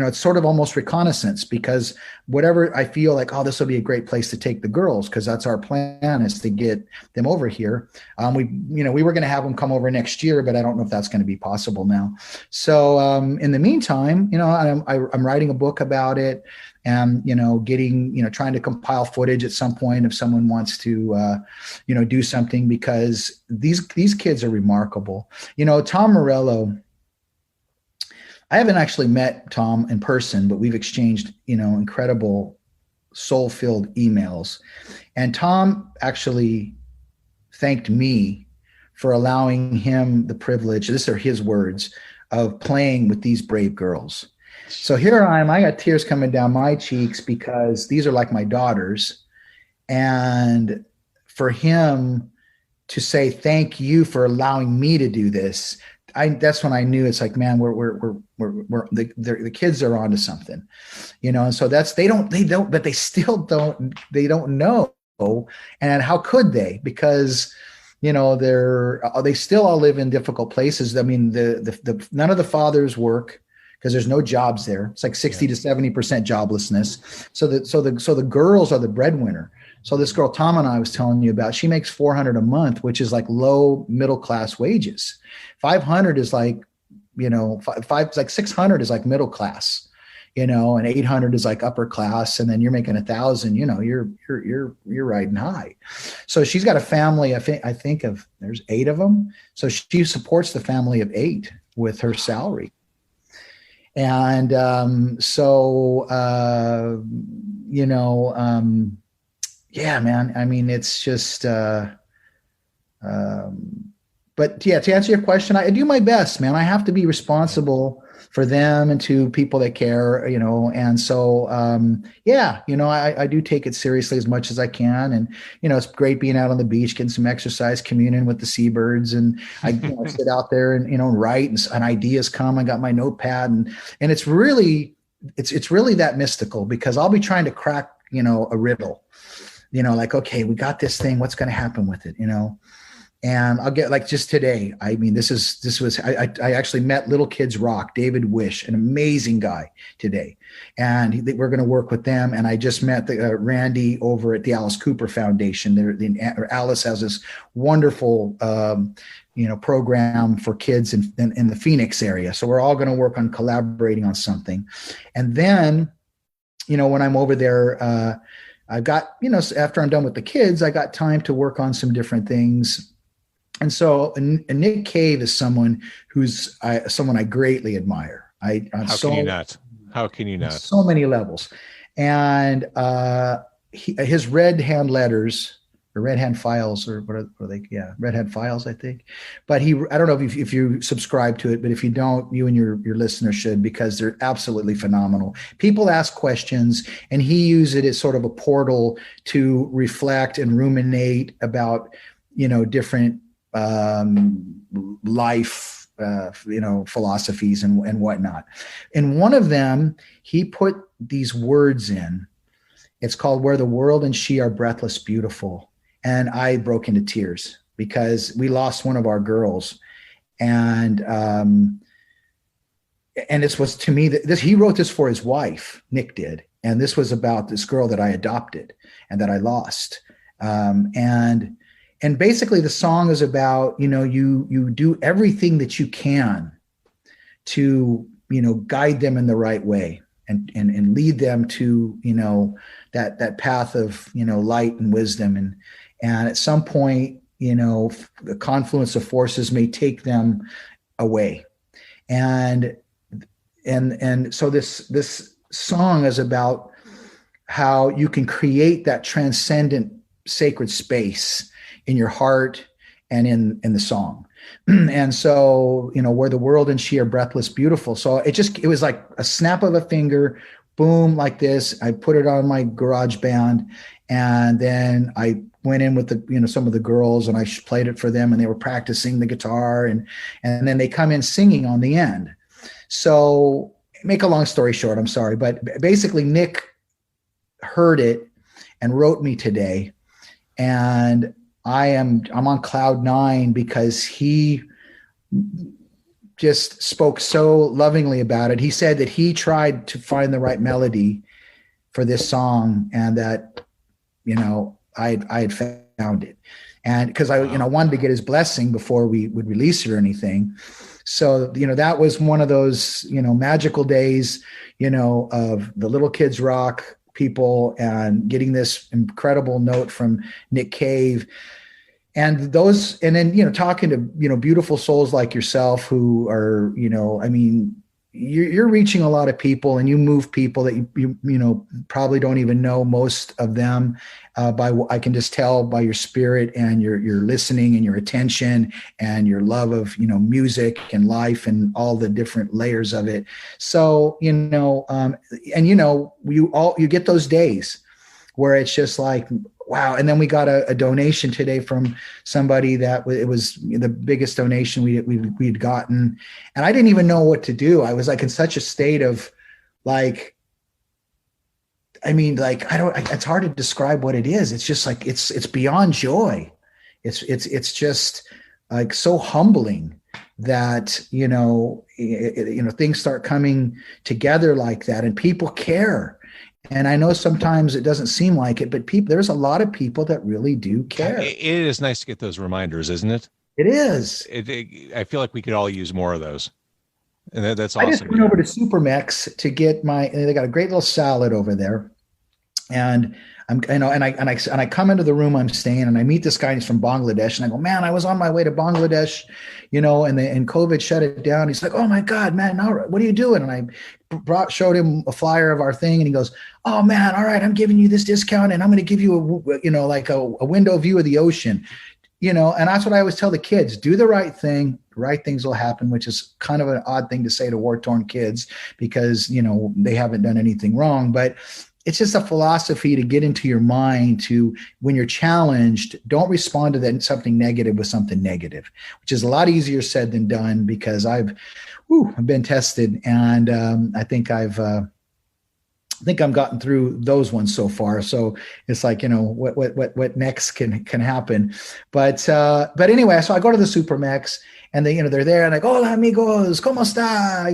it's sort of almost reconnaissance, because whatever I feel like, oh, this will be a great place to take the girls, because that's our plan, is to get them over here. We were going to have them come over next year, but I don't know if that's going to be possible now. So in the meantime, I'm writing a book about it, and, trying to compile footage at some point if someone wants to, do something, because these kids are remarkable. Tom Morello, I haven't actually met Tom in person, but we've exchanged, incredible soul-filled emails. And Tom actually thanked me for allowing him the privilege, these are his words, of playing with these brave girls. So here I am, I got tears coming down my cheeks, because these are like my daughters. And for him to say, thank you for allowing me to do this, that's when I knew, it's like, man, the kids are onto something, and so they don't know. And how could they? Because, they still all live in difficult places. I mean, none of the fathers work, because there's no jobs there. It's like 60 to 70% joblessness. So the girls are the breadwinner. So this girl, Tom, and I was telling you about, she makes $400 a month, which is like low middle class wages. 500 is like, like 600 is like middle class, and 800 is like upper class. And then you're making 1,000, you're riding high. So she's got a family. I think there's 8 of them. So she supports the family of 8 with her salary. And yeah, man. I mean, it's just, but yeah, to answer your question, I do my best, man. I have to be responsible for them and to people that care, and so, I do take it seriously as much as I can. And, it's great being out on the beach, getting some exercise, communing with the seabirds. And I sit out there and, write, and ideas come. I got my notepad, and it's really that mystical, because I'll be trying to crack, a riddle. Like, okay, we got this thing. What's going to happen with it? And I'll get, like, just today. I mean, I actually met Little Kids Rock, David Wish, an amazing guy today. And we're going to work with them. And I just met Randy over at the Alice Cooper Foundation. Alice has this wonderful, program for kids in the Phoenix area. So we're all going to work on collaborating on something. And then, when I'm over there, I've got, after I'm done with the kids, I got time to work on some different things. And so Nick Cave is someone someone I greatly admire. How can you not? On so many levels. And his Red Hand letters, or Red Hand files, or what are they? Yeah, Red Hand files, I think. But I don't know if you subscribe to it, but if you don't, you and your listeners should, because they're absolutely phenomenal. People ask questions, and he uses it as sort of a portal to reflect and ruminate about, different life, philosophies and whatnot. And one of them, he put these words in. It's called "Where the World and She Are Breathless Beautiful." And I broke into tears, because we lost one of our girls. And this was, to me, he wrote this for his wife, Nick did. And this was about this girl that I adopted and that I lost. And basically the song is about, you do everything that you can to, guide them in the right way, and lead them to, that path of, light and wisdom. And at some point, the confluence of forces may take them away. And so this song is about how you can create that transcendent sacred space in your heart and in the song. And so, where the world and she are breathless beautiful. So it was like a snap of a finger, boom, like this. I put it on my garage band, and then I went in with some of the girls, and I played it for them, and they were practicing the guitar, and then they come in singing on the end. So, make a long story short, I'm sorry, but basically Nick heard it and wrote me today, and I'm on cloud 9, because he just spoke so lovingly about it. He said that he tried to find the right melody for this song, and that, I had found it. And because I wanted to get his blessing before we would release it or anything. So, that was one of those, magical days, of the Little Kids Rock people and getting this incredible note from Nick Cave. And then, talking to, beautiful souls like yourself who are, you're reaching a lot of people, and you move people that you probably don't even know, most of them, I can just tell by your spirit and your listening and your attention and your love of, music and life and all the different layers of it. So, you get those days where it's just like, wow. And then we got a donation today from somebody that it was the biggest donation we'd gotten. And I didn't even know what to do. I was like in such a state of like, it's hard to describe what it is. It's just like, it's beyond joy. It's just like so humbling that, things start coming together like that and people care. And I know sometimes it doesn't seem like it, but there's a lot of people that really do care. It is nice to get those reminders, isn't it? It is. I feel like we could all use more of those. And that's awesome. I just went over to Supermex to get they got a great little salad over there. And I come into the room I'm staying, and I meet this guy, and he's from Bangladesh, and I go, man, I was on my way to Bangladesh, and COVID shut it down. He's like, oh my God, man, now what are you doing? And I showed him a flyer of our thing, and he goes, oh man, all right, I'm giving you this discount, and I'm going to give you a window view of the ocean, and that's what I always tell the kids: do the right thing. The right things will happen, which is kind of an odd thing to say to war-torn kids because, they haven't done anything wrong, but it's just a philosophy to get into your mind to, when you're challenged, don't respond to something negative with something negative, which is a lot easier said than done because I've been tested, and I think I've gotten through those ones so far. So it's like, what next can happen. But anyway, so I go to the Supermex, and they're there, and like, hola amigos, ¿cómo está?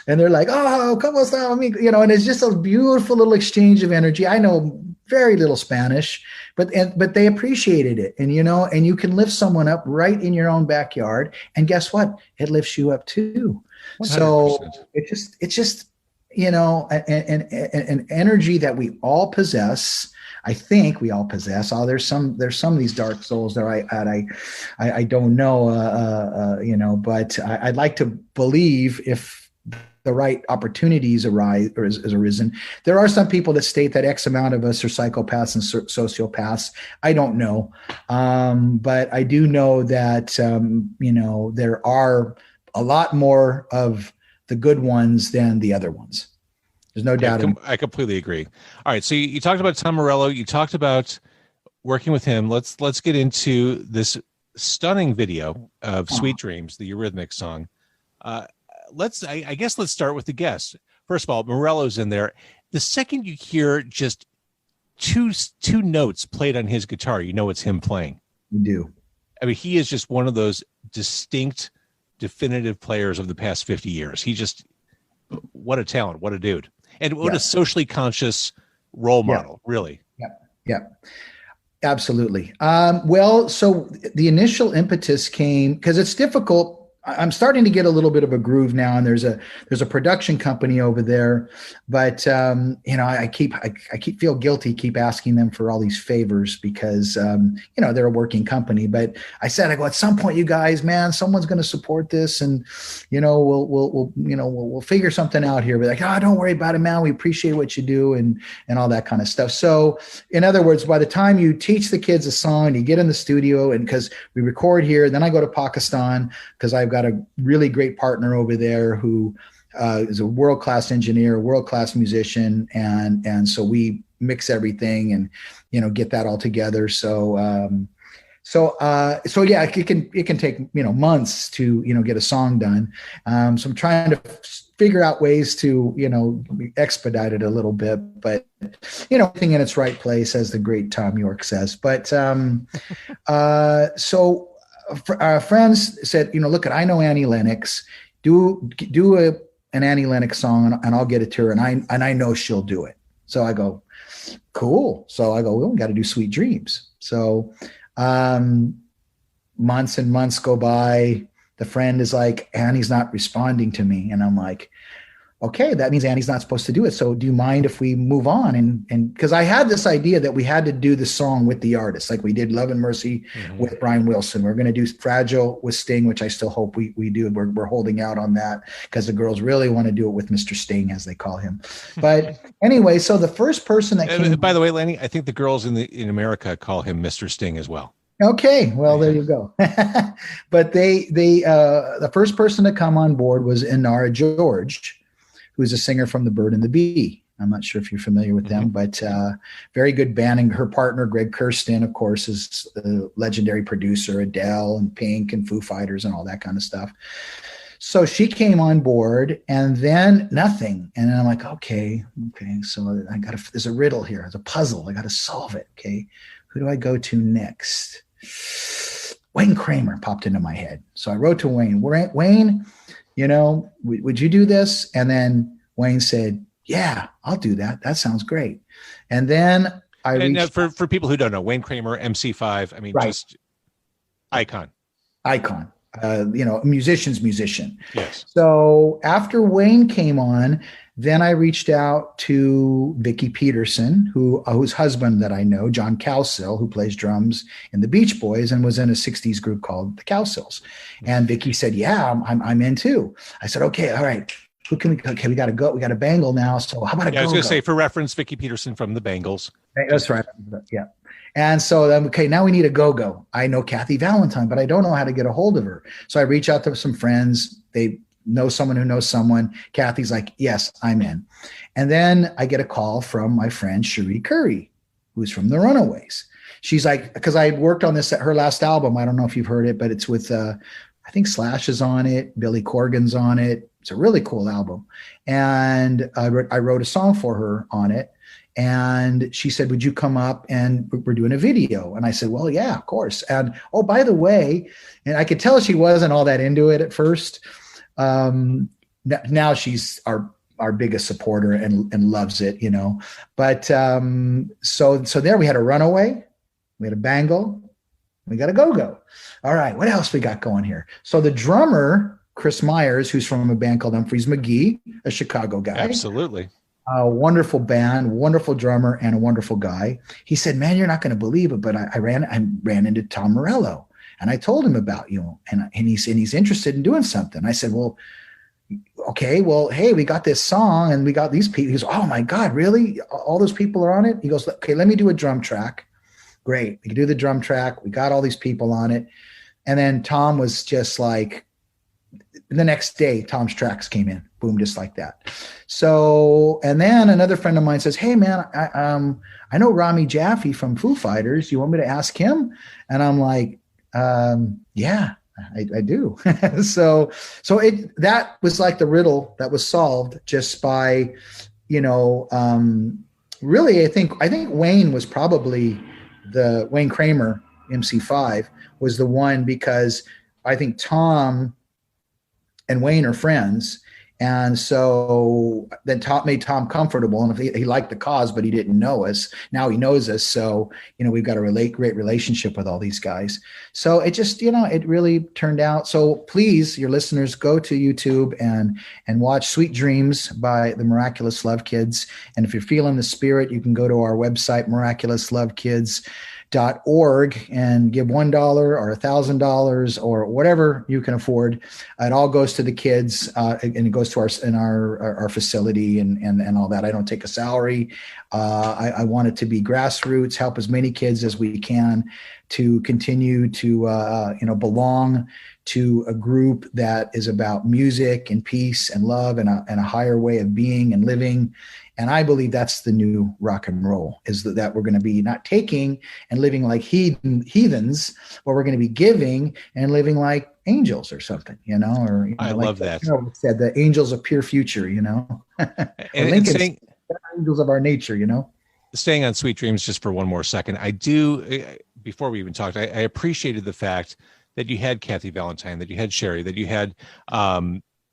And they're like, oh, ¿cómo está amigo? And it's just a beautiful little exchange of energy. I know very little Spanish, but they appreciated it. And, and you can lift someone up right in your own backyard. And guess what? It lifts you up too. 100%. So it's just, an energy that we all possess. I think we all possess. There's some of these dark souls that I don't know, but I'd like to believe if the right opportunities arise or has arisen. There are some people that state that X amount of us are psychopaths and sociopaths. I don't know, but I do know that there are a lot more of the good ones than the other ones. There's no doubt. I completely agree. All right. So you talked about Tom Morello. You talked about working with him. Let's get into this stunning video of Sweet Dreams, the Eurythmics song. I guess let's start with the guest. First of all, Morello's in there. The second you hear just two notes played on his guitar, it's him playing. You do. I mean, he is just one of those distinct, definitive players of the past 50 years. What a talent. What a dude. And what a socially conscious role model, really. Yeah, absolutely. Well, so the initial impetus came because it's difficult. I'm starting to get a little bit of a groove now, and there's a production company over there, but I feel guilty, keep asking them for all these favors because they're a working company. But I said, at some point, you guys, man, someone's going to support this, and we'll figure something out here. But like, don't worry about it, man. We appreciate what you do and all that kind of stuff. So, in other words, by the time you teach the kids a song, you get in the studio, and because we record here, then I go to Pakistan because I've got a really great partner over there who is a world-class engineer, world-class musician. And so we mix everything and, get that all together. So yeah, it can take, months to, get a song done. So I'm trying to figure out ways to, expedite it a little bit, but, everything in its right place, as the great Tom York says. But our friends said, look, I know Annie Lennox. an Annie Lennox song and I'll get it to her. And I know she'll do it. So I go, cool. So I go, well, we got to do Sweet Dreams. So months and months go by. The friend is like, Annie's not responding to me. And I'm like, okay, that means Annie's not supposed to do it. So do you mind if we move on? And because I had this idea that we had to do the song with the artist, like we did Love and Mercy with Brian Wilson. We're going to do Fragile with Sting, which I still hope we do. We're holding out on that because the girls really want to do it with Mr. Sting, as they call him. But anyway, so the first person that came. By the way, Lanny, I think the girls in America call him Mr. Sting as well. Okay, well, there you go. But the first person to come on board was Inara George, who's a singer from The Bird and the Bee. I'm not sure if you're familiar with them, but very good band. And her partner, Greg Kirsten, of course, is a legendary producer, Adele and Pink and Foo Fighters and all that kind of stuff. So she came on board and then nothing. And I'm like, okay. So there's a riddle here. There's a puzzle. I got to solve it. Okay. Who do I go to next? Wayne Kramer popped into my head. So I wrote to Wayne, would you do this? And then Wayne said, yeah, I'll do that. That sounds great. And then for people who don't know, Wayne Kramer, MC5, I mean, right. Just icon. Musician's musician. Yes. So after Wayne came on, then I reached out to Vicki Peterson, whose husband that I know, John Cowsill, who plays drums in the Beach Boys and was in a 60s group called the Cowsills. And Vicki said, yeah, I'm in too. I said, okay, all right. We got to go. We got a Bangle now. So how about a go-go? I was going to say, for reference, Vicki Peterson from the Bangles. That's right. Yeah. And so, okay, now we need a go-go. I know Kathy Valentine, but I don't know how to get a hold of her. So I reach out to some friends. They know someone who knows someone. Kathy's like, yes, I'm in. And then I get a call from my friend Cherie Curry, who's from the Runaways. She's like, because I worked on this at her last album. I don't know if you've heard it, but it's with, I think Slash is on it. Billy Corgan's on it. It's a really cool album. And I wrote a song for her on it. And she said, would you come up and we're doing a video? And I said, well, yeah, of course. And, oh, by the way, and I could tell she wasn't all that into it at first. Now she's our biggest supporter and loves it, But so there we had a Runaway, we had a Bangle, we got a Go-Go. All right, what else we got going here? So the drummer, Chris Myers, who's from a band called Humphreys McGee, a Chicago guy. Absolutely. A wonderful band, wonderful drummer, and a wonderful guy. He said, man, you're not going to believe it, but I ran into Tom Morello, and I told him about you, and he's interested in doing something. I said, well, okay, well, hey, we got this song, and we got these people. He goes, oh my God, really? All those people are on it? He goes, okay, let me do a drum track. Great. We can do the drum track. We got all these people on it. And then Tom was just like, the next day, Tom's tracks came in, boom, just like that. So, and then another friend of mine says, hey man, I know Rami Jaffe from Foo Fighters. You want me to ask him? And I'm like, yeah, I do. so that was like the riddle that was solved just by, really, I think Wayne was probably Wayne Kramer, MC5 was the one, because I think Tom and Wayne are friends. And so then Tom made Tom comfortable. And if he liked the cause, but he didn't know us. Now he knows us. So, we've got a great relationship with all these guys. So it just, it really turned out. So please, your listeners, go to YouTube and watch Sweet Dreams by the Miraculous Love Kids. And if you're feeling the spirit, you can go to our website, miraculouslovekids.org, and give $1 or $1,000 or whatever you can afford. It all goes to the kids, and it goes to our facility and all that. I don't take a salary. I want it to be grassroots, help as many kids as we can to continue to belong to a group that is about music and peace and love and a higher way of being and living. And I believe that's the new rock and roll, is that we're going to be not taking and living like heathens, but we're going to be giving and living like angels or something, or I like love that. Said the angels of pure future, and angels of our nature, Staying on Sweet Dreams just for one more second. I do, before we even talked, I appreciated the fact that you had Kathy Valentine, that you had Sherry, that you had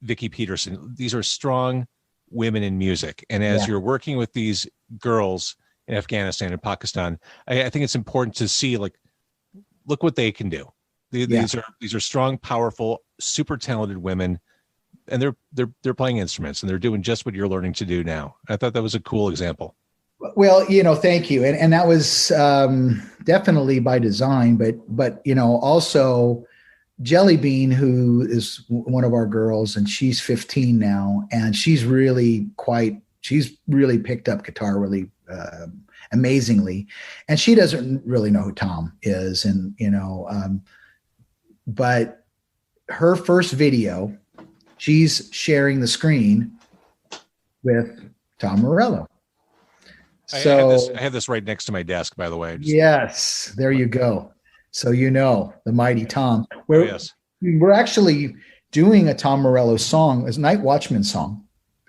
Vicki Peterson. These are strong women in music. And as you're working with these girls in Afghanistan and Pakistan, I think it's important to see, like, look what they can do. These are strong, powerful, super talented women, and they're playing instruments, and they're doing just what you're learning to do now. I thought that was a cool example. Well, thank you. And that was definitely by design, but also Jelly Bean, who is one of our girls, and she's 15 now, and she's really picked up guitar really amazingly. And she doesn't really know who Tom is. And, but her first video, she's sharing the screen with Tom Morello. So I have this right next to my desk, by the way. Yes, there you go. So the mighty Tom. We're actually doing a Tom Morello song, a Night Watchman song.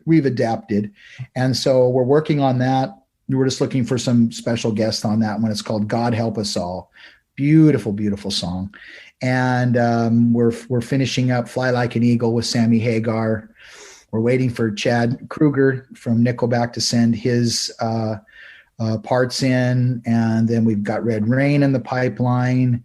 We've adapted, and so we're working on that. We're just looking for some special guests on that one. It's called "God Help Us All." Beautiful, beautiful song, and we're finishing up "Fly Like an Eagle" with Sammy Hagar. We're waiting for Chad Kruger from Nickelback to send his parts in, and then we've got Red Rain in the pipeline,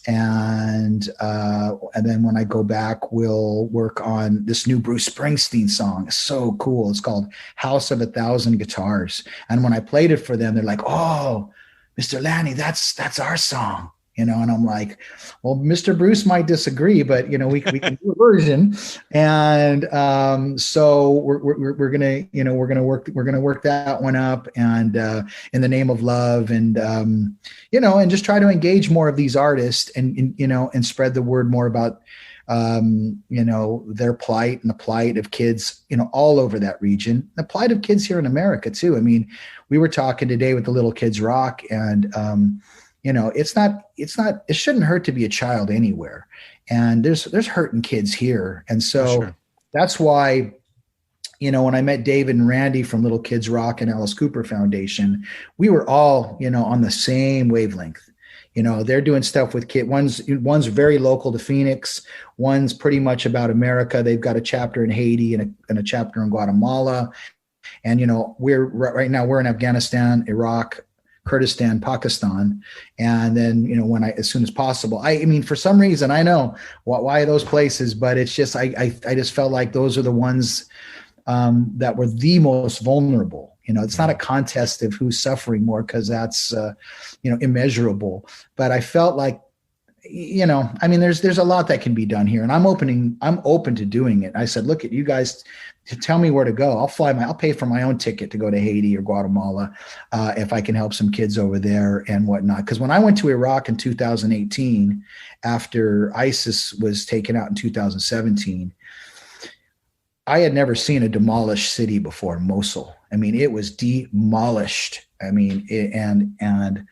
and then when I go back, we'll work on this new Bruce Springsteen song. It's so cool. It's called "House of a Thousand Guitars," and when I played it for them, they're like, "Oh, Mr. Lanny, that's our song." And I'm like, well, Mr. Bruce might disagree, but we can do a version. And so we're gonna work that one up, and in the name of love, and and just try to engage more of these artists, and spread the word more about their plight and the plight of kids, all over that region, the plight of kids here in America too. I mean, we were talking today with the Little Kids Rock, and it shouldn't hurt to be a child anywhere. And there's hurting kids here. And so that's why, when I met David and Randy from Little Kids Rock and Alice Cooper Foundation, we were all, on the same wavelength. They're doing stuff with kids. One's very local to Phoenix. One's pretty much about America. They've got a chapter in Haiti and a chapter in Guatemala. And, right now we're in Afghanistan, Iraq, Kurdistan, Pakistan, and then as soon as possible. I mean, for some reason, I know why those places, but it's just I just felt like those are the ones that were the most vulnerable. It's not a contest of who's suffering more, because that's immeasurable. But I felt like, I mean, there's a lot that can be done here, and I'm open to doing it. I said, look, at you guys, tell me where to go. I'll pay for my own ticket to go to Haiti or Guatemala if I can help some kids over there and whatnot. Because when I went to Iraq in 2018, after ISIS was taken out in 2017, I had never seen a demolished city before, Mosul. I mean, it was demolished. I mean, and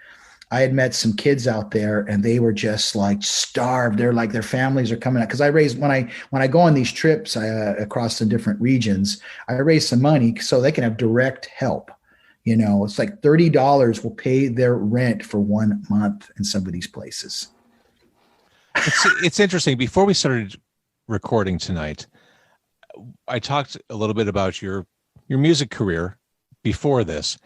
I had met some kids out there, and they were just like starved. They're like, their families are coming out. Cause I raised, when I go on these trips across the different regions, I raise some money so they can have direct help. It's like $30 will pay their rent for 1 month in some of these places. It's interesting. Before we started recording tonight, I talked a little bit about your music career before this.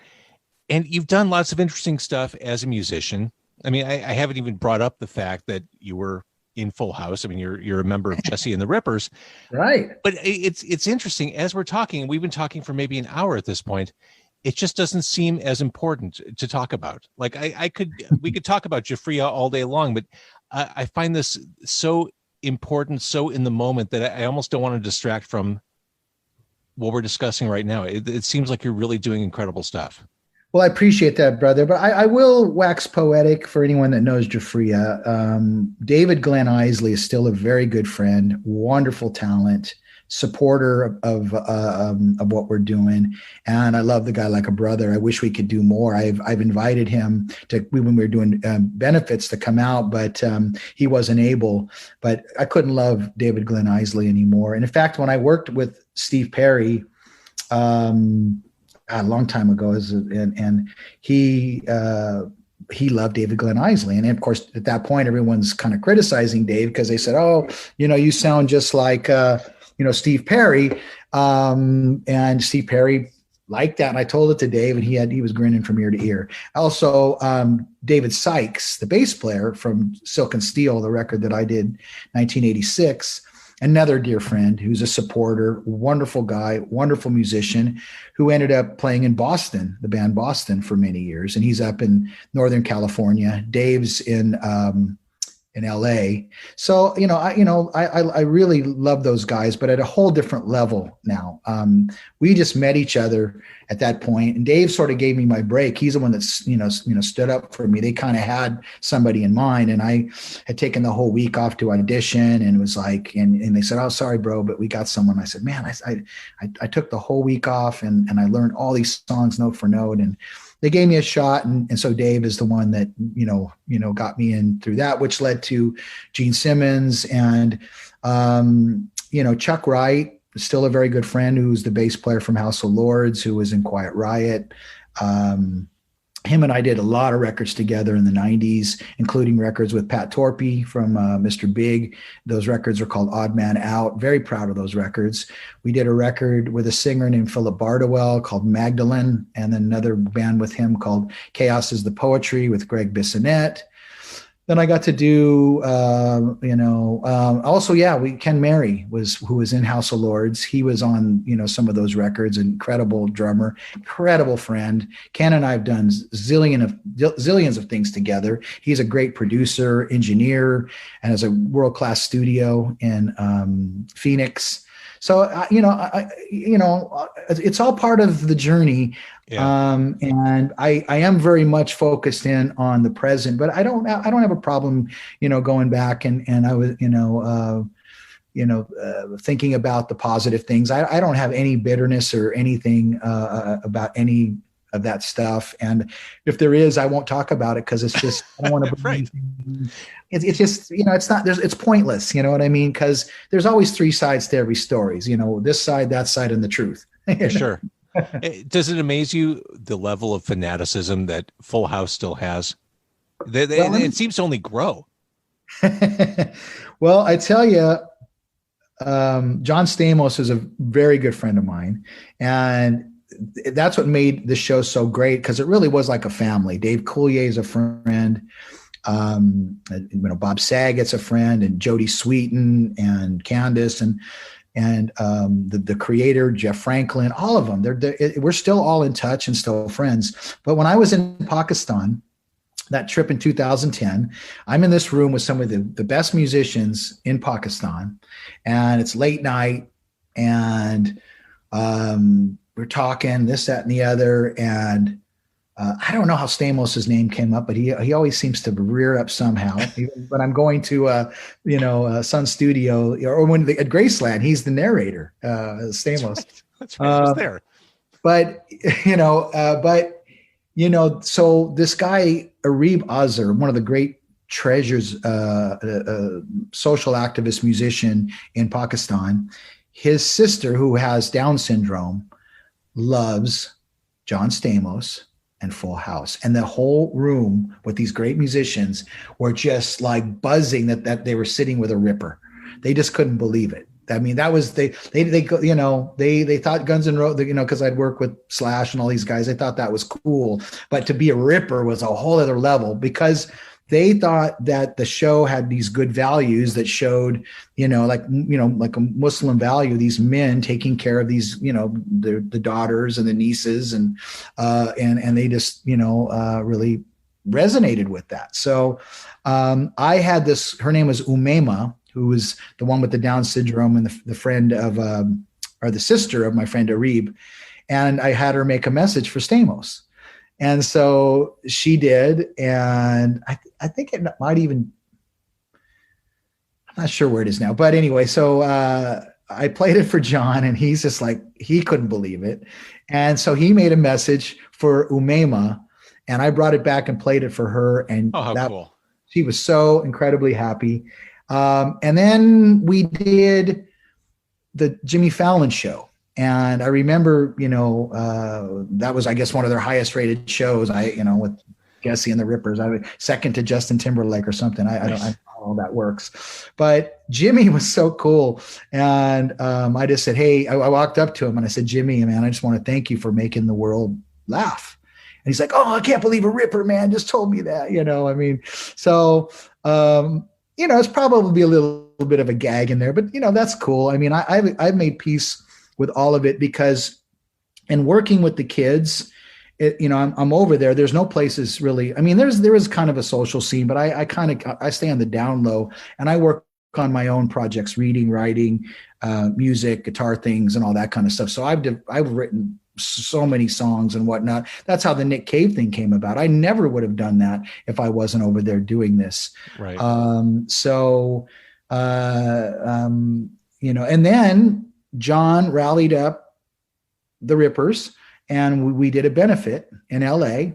And you've done lots of interesting stuff as a musician. I mean, I haven't even brought up the fact that you were in Full House. I mean, you're a member of Jesse and the Rippers, right? But it's interesting, as we're talking. We've been talking for maybe an hour at this point. It just doesn't seem as important to talk about. Like we could talk about Giuffria all day long, but I find this so important, so in the moment, that I almost don't want to distract from what we're discussing right now. It seems like you're really doing incredible stuff. Well, I appreciate that, brother, but I will wax poetic for anyone that knows Giuffria. David Glenn Isley is still a very good friend, wonderful talent, supporter of what we're doing, and I love the guy like a brother. I wish we could do more. I've invited him to, when we were doing benefits, to come out, but he wasn't able. But I couldn't love David Glenn Isley anymore. And in fact, when I worked with Steve Perry, a long time ago, and he loved David Glenn Isley. And of course, at that point, everyone's kind of criticizing Dave because they said, "Oh, you sound just like Steve Perry, and Steve Perry liked that. And I told it to Dave, and he was grinning from ear to ear. Also, David Sykes, the bass player from Silk and Steel, the record that I did 1986, another dear friend who's a supporter, wonderful guy, wonderful musician, who ended up playing in Boston, the band Boston, for many years. And he's up in Northern California. Dave's in LA. So, I really love those guys, but at a whole different level now. We just met each other at that point, and Dave sort of gave me my break. He's the one that's, stood up for me. They kind of had somebody in mind, and I had taken the whole week off to audition, and it was like, and they said, "Oh, sorry, bro, but we got someone." I said, "Man, I took the whole week off, and I learned all these songs note for note, and they gave me a shot." And so Dave is the one that, got me in through that, which led to Gene Simmons and, Chuck Wright, still a very good friend, who's the bass player from House of Lords, who was in Quiet Riot. Him and I did a lot of records together in the 90s, including records with Pat Torpey from Mr. Big. Those records are called Odd Man Out. Very proud of those records. We did a record with a singer named Philip Bardowell called Magdalene, and then another band with him called Chaos is the Poetry with Greg Bissonette. Then I got to do, Ken Mary who was in House of Lords. He was on, some of those records. Incredible drummer, incredible friend. Ken and I have done zillions of things together. He's a great producer, engineer, and has a world-class studio in Phoenix. So, it's all part of the journey. Yeah. And I am very much focused in on the present, but I don't have a problem, going back and I was, thinking about the positive things. I don't have any bitterness or anything about any of that stuff. And if there is, I won't talk about it, because it's just, I don't want to right. It's just, it's pointless. You know what I mean? Because there's always three sides to every story. This side, that side, and the truth. Sure. Does it amaze you the level of fanaticism that Full House still has? It seems to only grow. Well, I tell you, John Stamos is a very good friend of mine, and that's what made the show so great, because it really was like a family. Dave Coulier is a friend. Bob Saget's a friend, and Jody Sweeten and Candace and the creator, Jeff Franklin, all of them. We're still all in touch and still friends. But when I was in Pakistan, that trip in 2010, I'm in this room with some of the best musicians in Pakistan, and it's late night, and we're talking this, that, and the other. And I don't know how Stamos' name came up, but he always seems to rear up somehow. When I'm going to Sun Studio, or when at Graceland, he's the narrator, Stamos. That's right. He was there. So this guy Arib Azhar, one of the great treasures, social activist musician in Pakistan, his sister, who has Down syndrome, loves John Stamos and Full House. And the whole room with these great musicians were just like buzzing that they were sitting with a ripper. They just couldn't believe it. I mean, that was, they thought Guns N' Roses, because I'd worked with Slash and all these guys, they thought that was cool. But to be a ripper was a whole other level, because they thought that the show had these good values that showed, like a Muslim value, these men taking care of these, the daughters and the nieces, and they just, really resonated with that. So I had this, her name was Umayma, who was the one with the Down syndrome and the friend of, or the sister of my friend Arib. And I had her make a message for Stamos. And so she did, and I think it might even, I'm not sure where it is now, but anyway, so I played it for John, and he's just like, he couldn't believe it. And so he made a message for Umayma, and I brought it back and played it for her, and cool. She was so incredibly happy. And then we did the Jimmy Fallon show. And I remember, that was, I guess, one of their highest rated shows. With Jesse and the Rippers, I was second to Justin Timberlake or something. I don't know how all that works. But Jimmy was so cool. And I just said, hey, I walked up to him and I said, Jimmy, man, I just want to thank you for making the world laugh. And he's like, oh, I can't believe a Ripper man just told me that, I mean, so, it's probably a little bit of a gag in there, but that's cool. I mean, I've made peace with all of it because in working with the kids, I'm over there. There's no places really. I mean, there is kind of a social scene, but I stay on the down low and I work on my own projects, reading, writing, music, guitar things, and all that kind of stuff. So I've written so many songs and whatnot. That's how the Nick Cave thing came about. I never would have done that if I wasn't over there doing this. Right. And then John rallied up the Rippers and we did a benefit in LA.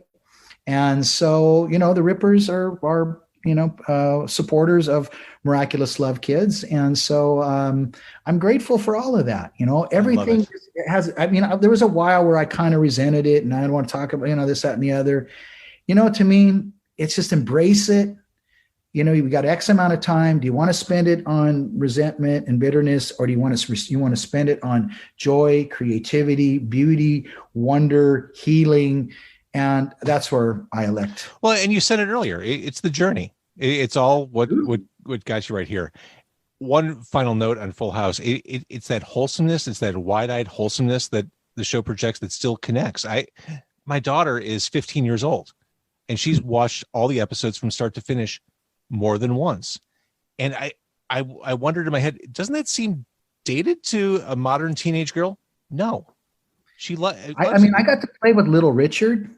And so, the Rippers are supporters of Miraculous Love Kids. And so I'm grateful for all of that. Everything there was a while where I kind of resented it and I don't want to talk about, this, that, and the other. To me, it's just embrace it. You got X amount of time. Do you want to spend it on resentment and bitterness, or do you want to spend it on joy, creativity, beauty, wonder, healing? And that's where I elect. Well, and you said it earlier. It's the journey. It's all what got you right here. One final note on Full House. It's that wholesomeness. It's that wide-eyed wholesomeness that the show projects that still connects. My daughter is 15 years old, and she's watched all the episodes from start to finish more than once. And I wondered in my head, doesn't that seem dated to a modern teenage girl? No. I got to play with Little Richard.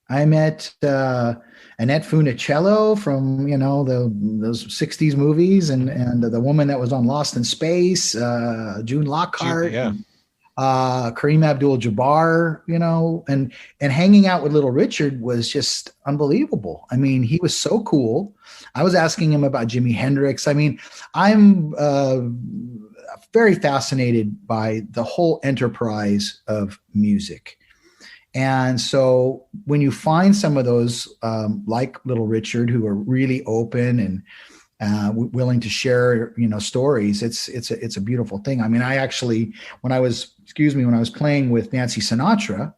I met Annette Funicello from those 60s movies, and the woman that was on Lost in Space, June Lockhart, Kareem Abdul-Jabbar, and hanging out with Little Richard was just unbelievable. I mean, he was so cool. I was asking him about Jimi Hendrix. I mean, I'm very fascinated by the whole enterprise of music. And so when you find some of those, like Little Richard, who are really open and willing to share, stories, it's a beautiful thing. I mean, I actually, when I was playing with Nancy Sinatra,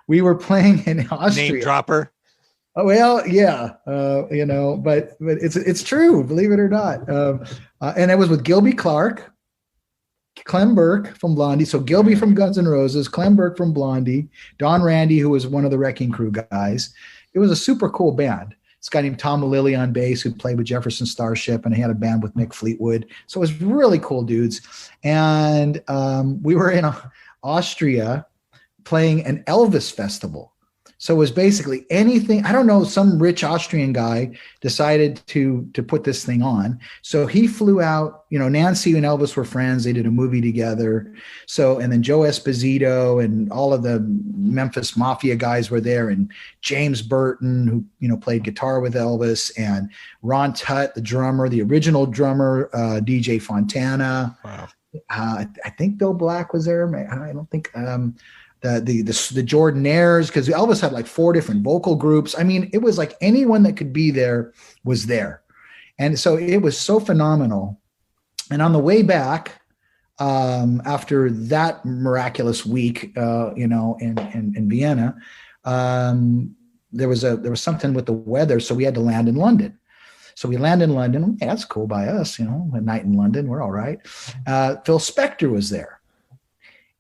we were playing in Austria. Name dropper. Oh, well, yeah, but it's true, believe it or not. And it was with Gilby Clarke, Clem Burke from Blondie. So Gilby from Guns N' Roses, Clem Burke from Blondie, Don Randy, who was one of the Wrecking Crew guys. It was a super cool band. This guy named Tom Lilly on bass who played with Jefferson Starship, and he had a band with Mick Fleetwood. So it was really cool dudes. And we were in Austria playing an Elvis festival. So it was basically anything. I don't know, some rich Austrian guy decided to put this thing on. So he flew out, Nancy and Elvis were friends. They did a movie together. So, and then Joe Esposito and all of the Memphis Mafia guys were there, and James Burton, who, played guitar with Elvis, and Ron Tutt, the drummer, the original drummer, DJ Fontana. Wow. I think Bill Black was there. I don't think, the Jordanaires, because Elvis had like 4 different vocal groups. I mean, it was like anyone that could be there was there. And so it was so phenomenal. And on the way back, after that miraculous week, in Vienna, there was something with the weather. So we had to land in London. So we land in London. Yeah, that's cool by us, a night in London. We're all right. Phil Spector was there.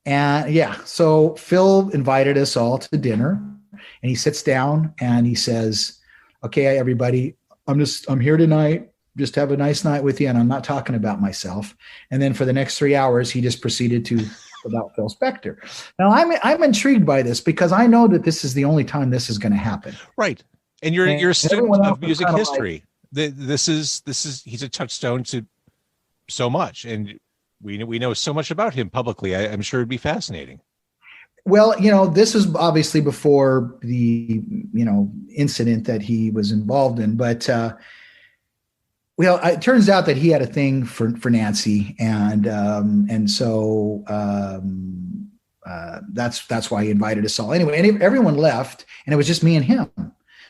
And so Phil invited us all to dinner, and he sits down and he says, okay, everybody, I'm here tonight. Just have a nice night with you. And I'm not talking about myself. And then for the next 3 hours, he just proceeded to talk about Phil Spector. Now I'm intrigued by this because I know that this is the only time this is going to happen. Right. And you're a student of music history. He's a touchstone to so much. And we know so much about him publicly. I'm sure it'd be fascinating. Well, this is obviously before the, incident that he was involved in, but, it turns out that he had a thing for Nancy, and so that's why he invited us all. Anyway, and everyone left, and it was just me and him.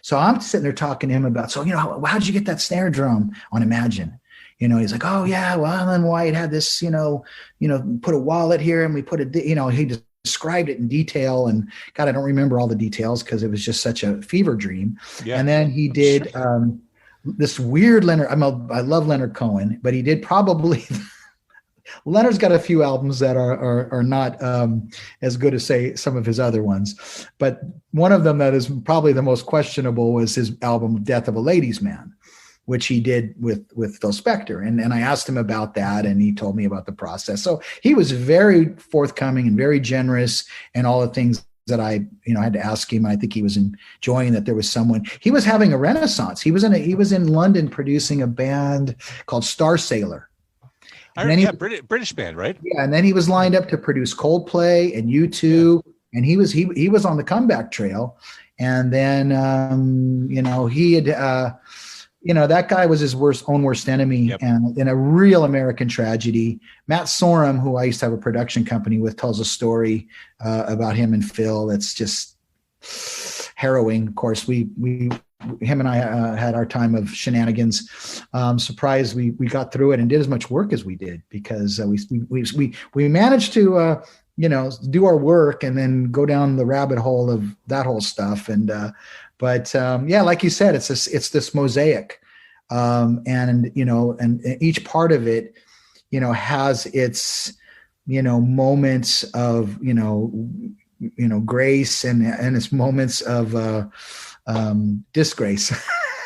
So I'm sitting there talking to him about, so, how'd you get that snare drum on Imagine? He's like, oh yeah, well, Alan White had this, put a wallet here and we put he described it in detail, and God, I don't remember all the details because it was just such a fever dream. Yeah. And then he did this weird Leonard. I love Leonard Cohen, but he did probably Leonard's got a few albums that are not as good as, say, some of his other ones. But one of them that is probably the most questionable was his album Death of a Ladies' Man, which he did with Phil Spector. And I asked him about that, and he told me about the process. So he was very forthcoming and very generous, and all the things that I had to ask him. I think he was enjoying that there was someone. He was having a renaissance. He was in London producing a band called Star Sailor. British band, right? Yeah, and then he was lined up to produce Coldplay and U2, and he was on the comeback trail. And then he had that guy was his own worst enemy, and in a real American tragedy. Matt Sorum, who I used to have a production company with, tells a story about him and Phil that's just harrowing. Of course, him and I had our time of shenanigans. Surprised we got through it and did as much work as we did, because we managed to do our work and then go down the rabbit hole of that whole stuff. And but like you said, it's this mosaic, and each part of it has its moments of grace and its moments of disgrace.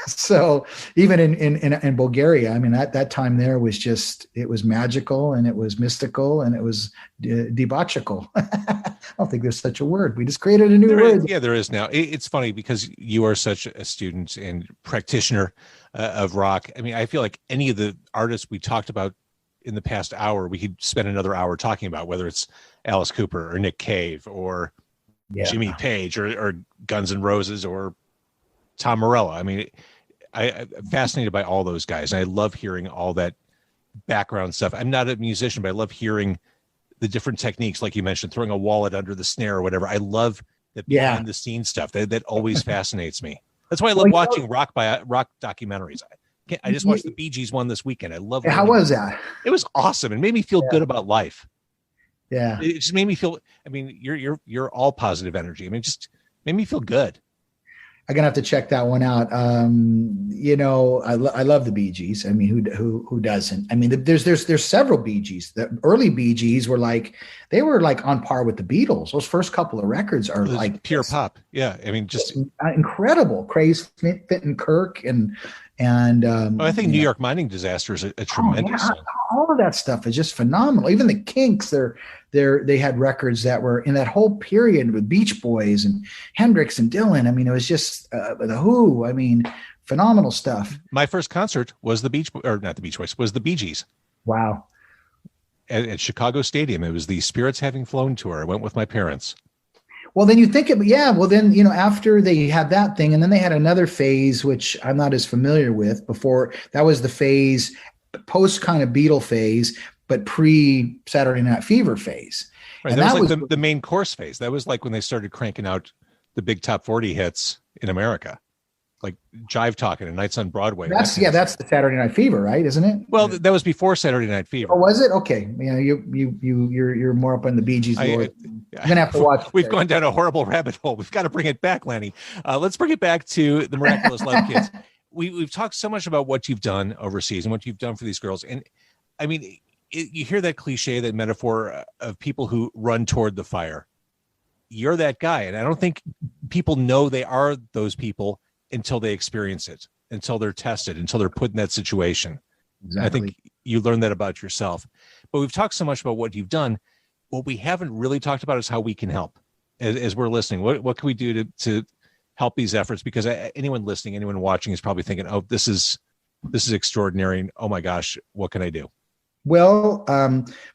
So even in Bulgaria, I mean, that time there was it was magical, and it was mystical, and it was debauchical. I don't think there's such a word. We just created a new word. Yeah, there is now. It's funny because you are such a student and practitioner of rock. I mean, I feel like any of the artists we talked about in the past hour, we could spend another hour talking about, whether it's Alice Cooper or Nick Cave or Jimmy Page or Guns N' Roses or Tom Morello. I mean, I'm fascinated by all those guys. And I love hearing all that background stuff. I'm not a musician, but I love hearing the different techniques, like you mentioned, throwing a wallet under the snare or whatever. I love the behind the scenes stuff. That always fascinates me. That's why I love watching rock documentaries. I just watched the Bee Gees one this weekend. I love it. How was that? It was awesome. It made me feel good about life. Yeah. It just made me feel, I mean, you're all positive energy. I mean, it just made me feel good. I'm gonna have to check that one out. I love the Bee Gees. I mean, who doesn't? I mean, there's several Bee Gees. The early Bee Gees were they were on par with the Beatles. Those first couple of records are like pure pop. Yeah, I mean, just incredible. Craze, Fenton Kirk, and I think New York Mining Disaster is a tremendous song. All of that stuff is just phenomenal. Even the Kinks, they had records that were in that whole period with Beach Boys and Hendrix and Dylan. I mean, it was just the Who. I mean, phenomenal stuff. My first concert was the Bee Gees. Wow. At Chicago Stadium. It was the Spirits Having Flown tour. I went with my parents. Well, then you think after they had that thing, and then they had another phase, which I'm not as familiar with before. That was the phase post kind of Beatle phase, but pre Saturday Night Fever phase. Right. And that was the main course phase. That was like when they started cranking out the big top 40 hits in America, like Jive Talking and Nights on Broadway. That's the Saturday Night Fever, right? Isn't it? Well, that was before Saturday Night Fever. Oh, was it? Okay. You're more up on the Bee Gees. You're gonna have to watch. We've gone down a horrible rabbit hole. We've got to bring it back, Lanny. Let's bring it back to the Miraculous Love Kids. We've talked so much about what you've done overseas and what you've done for these girls. And I mean, you hear that cliche, that metaphor of people who run toward the fire. You're that guy. And I don't think people know they are those people until they experience it, until they're tested, until they're put in that situation. Exactly. I think you learn that about yourself. But we've talked so much about what you've done. What we haven't really talked about is how we can help as we're listening. What can we do to help these efforts? Because anyone listening, anyone watching is probably thinking, oh, this is extraordinary. And, oh my gosh, what can I do? Well,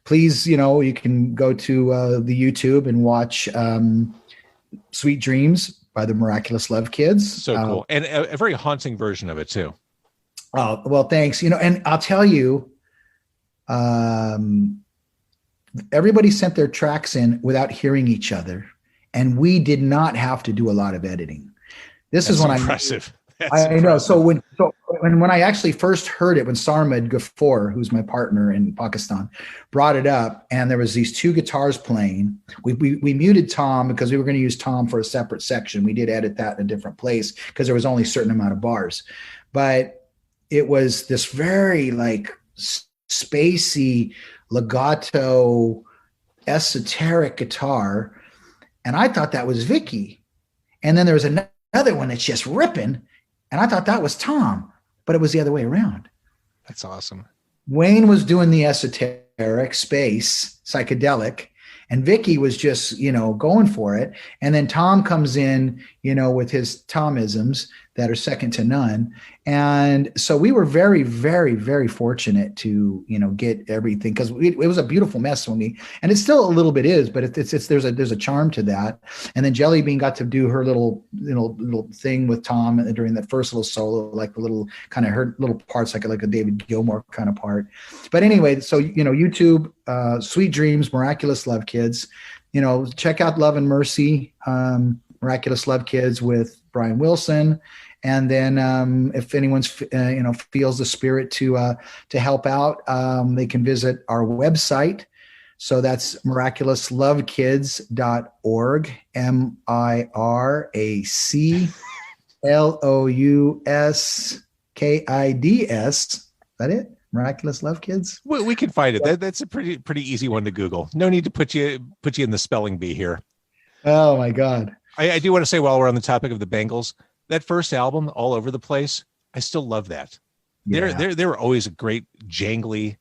please, you can go to the YouTube and watch Sweet Dreams by the Miraculous Love Kids. So cool. And a very haunting version of it too. Oh, well, thanks. And I'll tell you, everybody sent their tracks in without hearing each other. And we did not have to do a lot of editing. This That's is when impressive. I know. So when I actually first heard it, when Sarmad Ghaffur, who's my partner in Pakistan, brought it up, and there was these two guitars playing. We muted Tom because we were going to use Tom for a separate section. We did edit that in a different place because there was only a certain amount of bars, but it was this very like spacey legato esoteric guitar, and I thought that was Vicky. And then there was another one that's just ripping, and I thought that was Tom, but it was the other way around. That's awesome. Wayne was doing the esoteric, space, psychedelic, and Vicky was just, going for it. And then Tom comes in, with his Tomisms that are second to none. And so we were very, very, very fortunate to, get everything, because it was a beautiful mess and it still a little bit is, but there's a charm to that. And then Jelly Bean got to do her little thing with Tom during that first little solo, like the little kind of her little parts, like a David Gilmour kind of part. But anyway, so, YouTube, Sweet Dreams, Miraculous Love Kids, check out Love and Mercy, Miraculous Love Kids with Brian Wilson. And then if anyone's, feels the spirit to help out, they can visit our website. So that's miraculouslovekids.org, MiraculousKids. Is that it? Miraculous Love Kids? We can find it. That's a pretty easy one to Google. No need to put you in the spelling bee here. Oh my God. I do want to say, while we're on the topic of the Bangles, that first album, All Over the Place, I still love that. Yeah. They were always a great jangly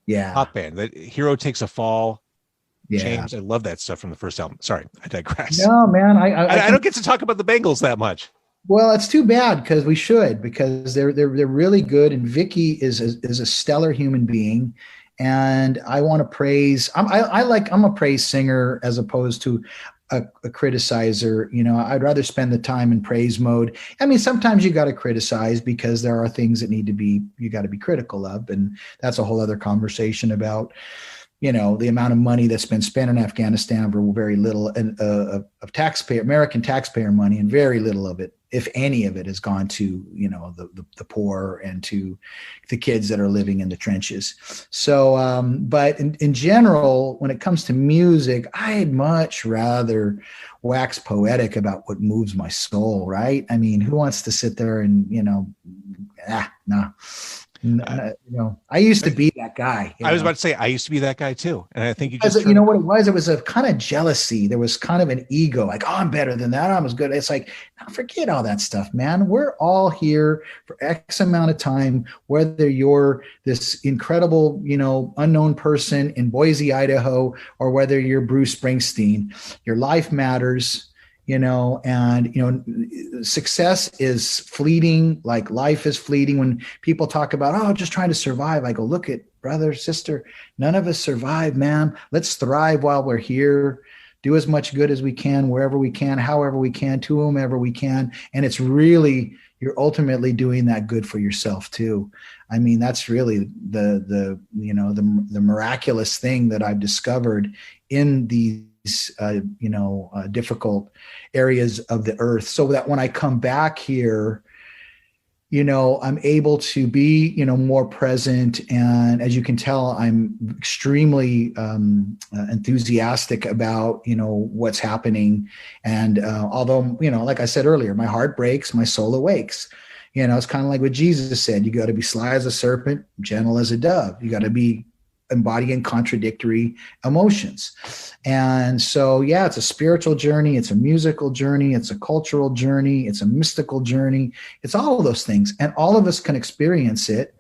pop band. That Hero Takes a Fall. Yeah. James, I love that stuff from the first album. Sorry, I digress. No, man, I don't get to talk about the Bangles that much. Well, it's too bad, because we should, because they're really good, and Vicky is a stellar human being, and I want to praise. I'm a praise singer as opposed to a criticizer. I'd rather spend the time in praise mode. I mean, sometimes you got to criticize because there are things that you got to be critical of, and that's a whole other conversation about the amount of money that's been spent in Afghanistan for very little of American taxpayer money, and very little of it, if any of it, has gone to, the poor and to the kids that are living in the trenches. So, but in general, when it comes to music, I'd much rather wax poetic about what moves my soul, right? I mean, who wants to sit there and, no. I used to be that guy. I was about to say, I used to be that guy too. And I think you know what it was? It was a kind of jealousy. There was kind of an ego, like, oh, I'm better than that. I'm as good. It's like, no, forget all that stuff, man. We're all here for X amount of time, whether you're this incredible, unknown person in Boise, Idaho, or whether you're Bruce Springsteen. Your life matters. Success is fleeting, like life is fleeting. When people talk about, just trying to survive, I go, look at brother, sister, none of us survive, man. Let's thrive while we're here. Do as much good as we can, wherever we can, however we can, to whomever we can. And it's really, you're ultimately doing that good for yourself too. I mean, that's really the miraculous thing that I've discovered in these difficult areas of the earth, so that when I come back here, I'm able to be, more present. And as you can tell, I'm extremely enthusiastic about, what's happening. And although, like I said earlier, my heart breaks, my soul awakes. It's kind of like what Jesus said. You got to be sly as a serpent, gentle as a dove. You got to be embodying contradictory emotions. And so, it's a spiritual journey. It's a musical journey. It's a cultural journey. It's a mystical journey. It's all of those things. And all of us can experience it.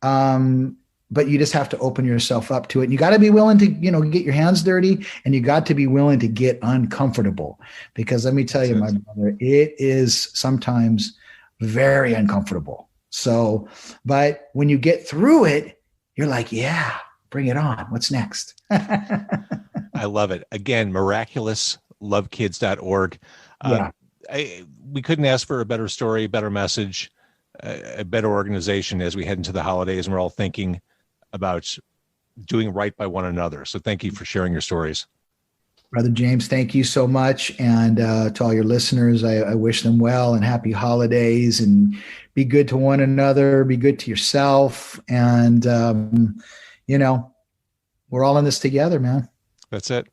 But you just have to open yourself up to it. And you got to be willing to, get your hands dirty, and you got to be willing to get uncomfortable, because let me tell you, my brother, it is sometimes very uncomfortable. So, but when you get through it, you're like, yeah, bring it on. What's next? I love it. Again, miraculouslovekids.org. We couldn't ask for a better story, better message, a better organization as we head into the holidays, and we're all thinking about doing right by one another. So thank you for sharing your stories. Brother James, thank you so much. And to all your listeners, I wish them well and happy holidays, and be good to one another, be good to yourself. And, we're all in this together, man. That's it.